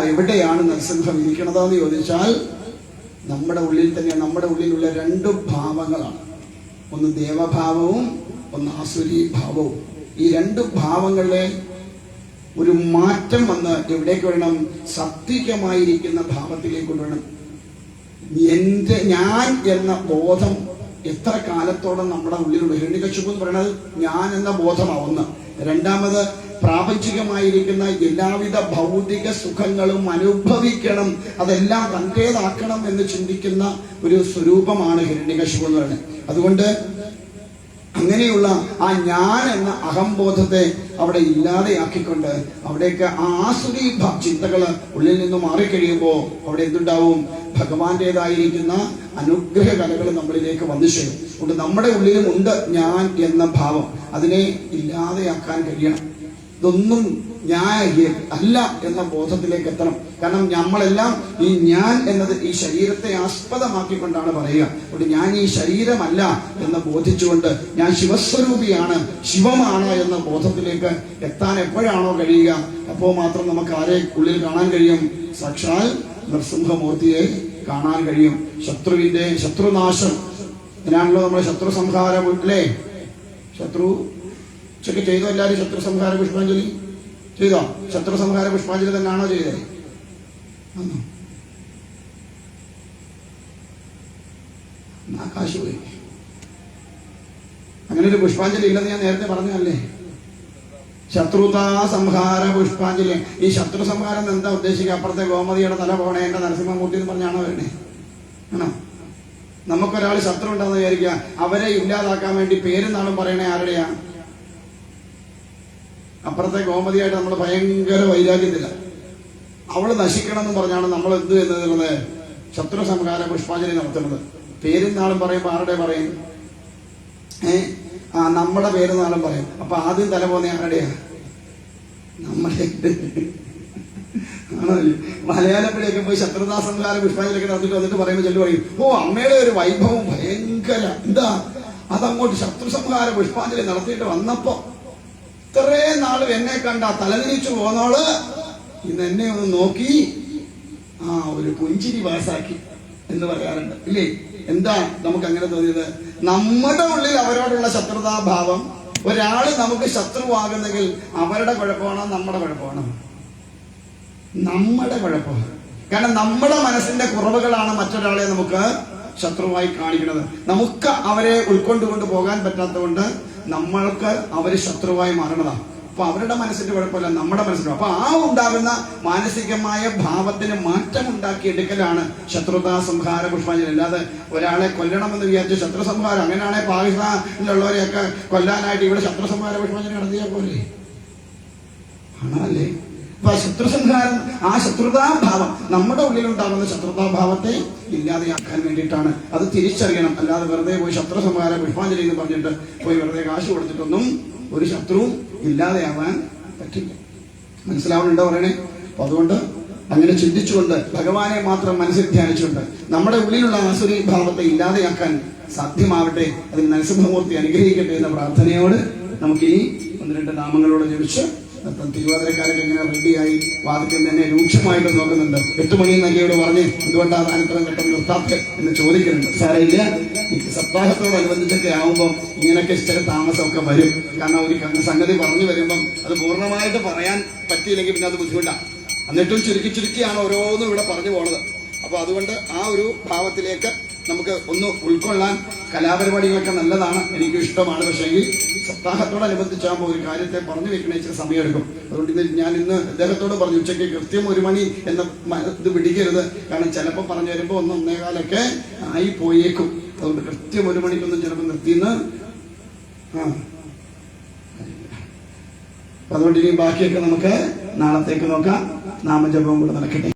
എവിടെയാണ് നരസിംഹം ഇരിക്കണതെന്ന് ചോദിച്ചാൽ നമ്മുടെ ഉള്ളിൽ തന്നെ. നമ്മുടെ ഉള്ളിലുള്ള 2 ഭാവങ്ങളാണ്. ഒന്ന് ദേവഭാവവും ഒന്ന് ആസുരി ഭാവവും. ഈ 2 ഭാവങ്ങളിലെ ഒരു മാറ്റം വന്ന് എവിടേക്ക് വരണം? സത്വികമായിരിക്കുന്ന ഭാവത്തിലേക്ക് കൊണ്ടുവരണം. ഞാൻ എന്ന ബോധം എത്ര കാലത്തോളം നമ്മുടെ ഉള്ളിലുള്ള ഹിരണ്യകശിപു എന്ന് പറയുന്നത് ഞാൻ എന്ന ബോധമാവുന്ന. രണ്ടാമത് പ്രാപഞ്ചികമായിരിക്കുന്ന എല്ലാവിധ ഭൗതിക സുഖങ്ങളും അനുഭവിക്കണം, അതെല്ലാം തന്റേതാക്കണം എന്ന് ചിന്തിക്കുന്ന ഒരു സ്വരൂപമാണ് ഹിരണ്യകശിപു എന്ന് പറയുന്നത്. അതുകൊണ്ട് അങ്ങനെയുള്ള ആ ഞാൻ എന്ന അഹംബോധത്തെ അവിടെ ഇല്ലാതെയാക്കിക്കൊണ്ട് അവിടേക്ക് ആസുരി ചിന്തകള് ഉള്ളിൽ നിന്ന് മാറിക്കഴിയുമ്പോൾ അവിടെ എന്തുണ്ടാവും? ഭഗവാന്റേതായിരിക്കുന്ന അനുഗ്രഹ കലകൾ നമ്മളിലേക്ക് വന്നു ചേരും. അതുകൊണ്ട് നമ്മുടെ ഉള്ളിലും ഉണ്ട് ഞാൻ എന്ന ഭാവം. അതിനെ ഇല്ലാതെയാക്കാൻ കഴിയണം. ഇതൊന്നും ഞാൻ അല്ല എന്ന ബോധത്തിലേക്ക് എത്തണം. കാരണം നമ്മളെല്ലാം ഈ ഞാൻ എന്നത് ഈ ശരീരത്തെ ആസ്പദമാക്കിക്കൊണ്ടാണ് പറയുക. അതുകൊണ്ട് ഞാൻ ഈ ശരീരമല്ല എന്ന് ബോധിച്ചുകൊണ്ട് ഞാൻ ശിവസ്വരൂപിയാണ്, ശിവമാണ് എന്ന ബോധത്തിലേക്ക് എത്താൻ എപ്പോഴാണോ കഴിയുക, അപ്പോൾ മാത്രം നമുക്ക് ആരെ ഉള്ളിൽ കാണാൻ കഴിയും? സാക്ഷാൽ നൃസിംഹമൂർത്തിയെ കാണാൻ കഴിയും. ശത്രുനാശം ഇതിനാണല്ലോ നമ്മുടെ ശത്രു സംഹാരം. അല്ലേ? ശത്രു ഉച്ചയ്ക്ക് ചെയ്തോ എല്ലാവരും ശത്രു സംഹാര പുഷ്പാഞ്ജലി ചെയ്തോ? ശത്രു സംഹാര പുഷ്പാഞ്ജലി തന്നെയാണോ ചെയ്തത്? കാശ് പോയി. അങ്ങനെ ഒരു പുഷ്പാഞ്ജലി ഇല്ലെന്ന് ഞാൻ നേരത്തെ പറഞ്ഞല്ലേ. ശത്രുതാ സംഹാര പുഷ്പാഞ്ജലി. ഈ ശത്രു സംഹാരം എന്താ ഉദ്ദേശിക്കുക? അപ്പുറത്തെ ഗോമതിയുടെ തല പോണേ എന്റെ നരസിംഹമൂർത്തി എന്ന് പറഞ്ഞാണോ വരണേ? ആണോ? നമുക്കൊരാൾ ശത്രു ഉണ്ടെന്ന് വിചാരിക്കുക, അവരെ ഇല്ലാതാക്കാൻ വേണ്ടി പേരും നാളും പറയണേ ആരുടെയാ? അപ്പുറത്തെ ഗോമതിയായിട്ട് നമ്മൾ ഭയങ്കര വൈരാഗ്യത്തില്ല. അവള് നശിക്കണം എന്ന് പറഞ്ഞാണ് നമ്മൾ എന്ത് എന്നുള്ളത് ശത്രു സംഹാര പുഷ്പാഞ്ജലി നടത്തുന്നത്. പേരും നാളും പറയുമ്പോൾ ആരുടെ പറയും? നമ്മുടെ പേര് നാളും പറയും. അപ്പൊ ആദ്യം തല പോകുന്ന ആരുടെയാ? നമ്മുടെ. ആണല്ലേ? മലയാളപ്പിലേക്ക് പോയി ശത്രുതാ സംഹാര പുഷ്പാഞ്ജലിയൊക്കെ നടത്തിട്ട് വന്നിട്ട് പറയുമ്പോൾ ചെല്ലു പറയും, ഓ അമ്മയുടെ ഒരു വൈഭവം ഭയങ്കര. എന്താ അതങ്ങോട്ട് ശത്രു സംഹാര പുഷ്പാഞ്ജലി നടത്തിയിട്ട് വന്നപ്പോ ഇത്രയും നാളും എന്നെ കണ്ട തലതിരിച്ചു പോന്നോള് ഇന്ന് എന്നെ ഒന്ന് നോക്കി ഒരു പുഞ്ചിരി പാസാക്കി എന്ന് പറയാറുണ്ട് ഇല്ലേ? എന്താ നമുക്ക് അങ്ങനെ തോന്നിയത്? നമ്മുടെ ഉള്ളിൽ അവരോടുള്ള ശത്രുതാഭാവം. ഒരാള് നമുക്ക് ശത്രുവാകുന്നെങ്കിൽ അവരുടെ കുഴപ്പമാണോ നമ്മുടെ കുഴപ്പമാണോ? നമ്മുടെ കുഴപ്പമാണ്. കാരണം നമ്മുടെ മനസ്സിന്റെ കുറവുകളാണ് മറ്റൊരാളെ നമുക്ക് ശത്രുവായി കാണിക്കുന്നത്. നമുക്ക് അവരെ ഉൾക്കൊണ്ടുകൊണ്ട് പോകാൻ പറ്റാത്തതുകൊണ്ട് നമ്മൾക്ക് അവര് ശത്രുവായി മാറണതാണ്. അപ്പൊ അവരുടെ മനസ്സിന്റെ കുഴപ്പമില്ല, നമ്മുടെ മനസ്സിന്റെ. അപ്പൊ ഉണ്ടാകുന്ന മാനസികമായ ഭാവത്തിന് മാറ്റം ഉണ്ടാക്കിയെടുക്കലാണ് ശത്രുതാ സംഹാര പുഷ്പാഞ്ജലി. അല്ലാതെ ഒരാളെ കൊല്ലണമെന്ന് വിചാരിച്ച ശത്രു സംഹാരം, അങ്ങനെയാണെങ്കിൽ പാകിസ്ഥാനിലുള്ളവരെയൊക്കെ കൊല്ലാനായിട്ട് ഇവിടെ ശത്രു സംഹാര പുഷ്പാഞ്ജലി നടത്തിയാൽ പോലെ ആണല്ലേ? അപ്പൊ ശത്രുസംഹാരം, ആ ശത്രുതാഭാവം, നമ്മുടെ ഉള്ളിലുണ്ടാകുന്ന ശത്രുതാഭാവത്തെ ഇല്ലാതെയാക്കാൻ വേണ്ടിയിട്ടാണ്. അത് തിരിച്ചറിയണം. അല്ലാതെ വെറുതെ പോയി ശത്രു സംഹാര പുഷ്പാഞ്ജലി എന്ന് പറഞ്ഞിട്ട് പോയി വെറുതെ കാശ് കൊടുത്തിട്ടൊന്നും ഒരു ശത്രുവും ഇല്ലാതെയാവാൻ പറ്റില്ല. മനസ്സിലാവുന്നുണ്ടോ പറയണേ? അപ്പൊ അതുകൊണ്ട് അങ്ങനെ ചിന്തിച്ചുകൊണ്ട് ഭഗവാനെ മാത്രം മനസ്സിൽ ധ്യാനിച്ചുകൊണ്ട് നമ്മുടെ ഉള്ളിലുള്ള ആസുരി ഭാവത്തെ ഇല്ലാതെയാക്കാൻ സാധ്യമാവട്ടെ. അതിന് നരസിംഹമൂർത്തി അനുഗ്രഹിക്കട്ടെ എന്ന പ്രാർത്ഥനയോട് നമുക്കിനി 1-2 നാമങ്ങളോട് ജപിച്ച് തിരുവാതിരക്കാരൊക്കെ ഇങ്ങനെ റെഡിയായി വാതിക്കൽ തന്നെ രൂക്ഷമായിട്ട് നോക്കുന്നുണ്ട്. 8 മണി എന്നൊക്കെയോട് പറഞ്ഞ് എന്തുകൊണ്ടാണ് താനിത്രയും ഘട്ടം നിർത്താത്തെ എന്ന് ചോദിക്കുന്നുണ്ട്. സാരമില്ല, ഈ സപ്താഹത്തോടനുബന്ധിച്ചൊക്കെ ആവുമ്പോൾ ഇങ്ങനെയൊക്കെ ചില താമസമൊക്കെ വരും. കാരണം ഒരു സംഗതി പറഞ്ഞു വരുമ്പം അത് പൂർണ്ണമായിട്ട് പറയാൻ പറ്റിയില്ലെങ്കിൽ പിന്നെ അത് ബുദ്ധിമുട്ടാണ്. എന്നിട്ടും ചുരുക്കിയാണ് ഓരോന്നും ഇവിടെ പറഞ്ഞു പോണത്. അപ്പൊ അതുകൊണ്ട് ആ ഒരു ഭാവത്തിലേക്ക് നമുക്ക് ഒന്ന് ഉൾക്കൊള്ളാൻ കലാപരിപാടികളൊക്കെ നല്ലതാണ്, എനിക്ക് ഇഷ്ടമാണ്. പക്ഷേ എങ്കിൽ സപ്താഹത്തോടനുബന്ധിച്ചാകുമ്പോൾ ഒരു കാര്യത്തെ പറഞ്ഞു വെക്കണേ ഇച്ചിരി സമയമെടുക്കും. അതുകൊണ്ട് ഞാൻ ഇന്ന് അദ്ദേഹത്തോട് പറഞ്ഞു, ഉച്ചയ്ക്ക് കൃത്യം 1 മണി എന്ന ഇത് പിടിക്കരുത്. കാരണം ചിലപ്പോൾ പറഞ്ഞു വരുമ്പോൾ 1-1:15 ആയി പോയേക്കും. അതുകൊണ്ട് കൃത്യം 1 മണിക്കൊന്നും ചിലപ്പോൾ നിർത്തിയെന്ന്. അതുകൊണ്ട് ഇനി ബാക്കിയൊക്കെ നമുക്ക് നാളത്തേക്ക് നോക്കാം. നാമജപവും കൂടെ നടക്കട്ടെ.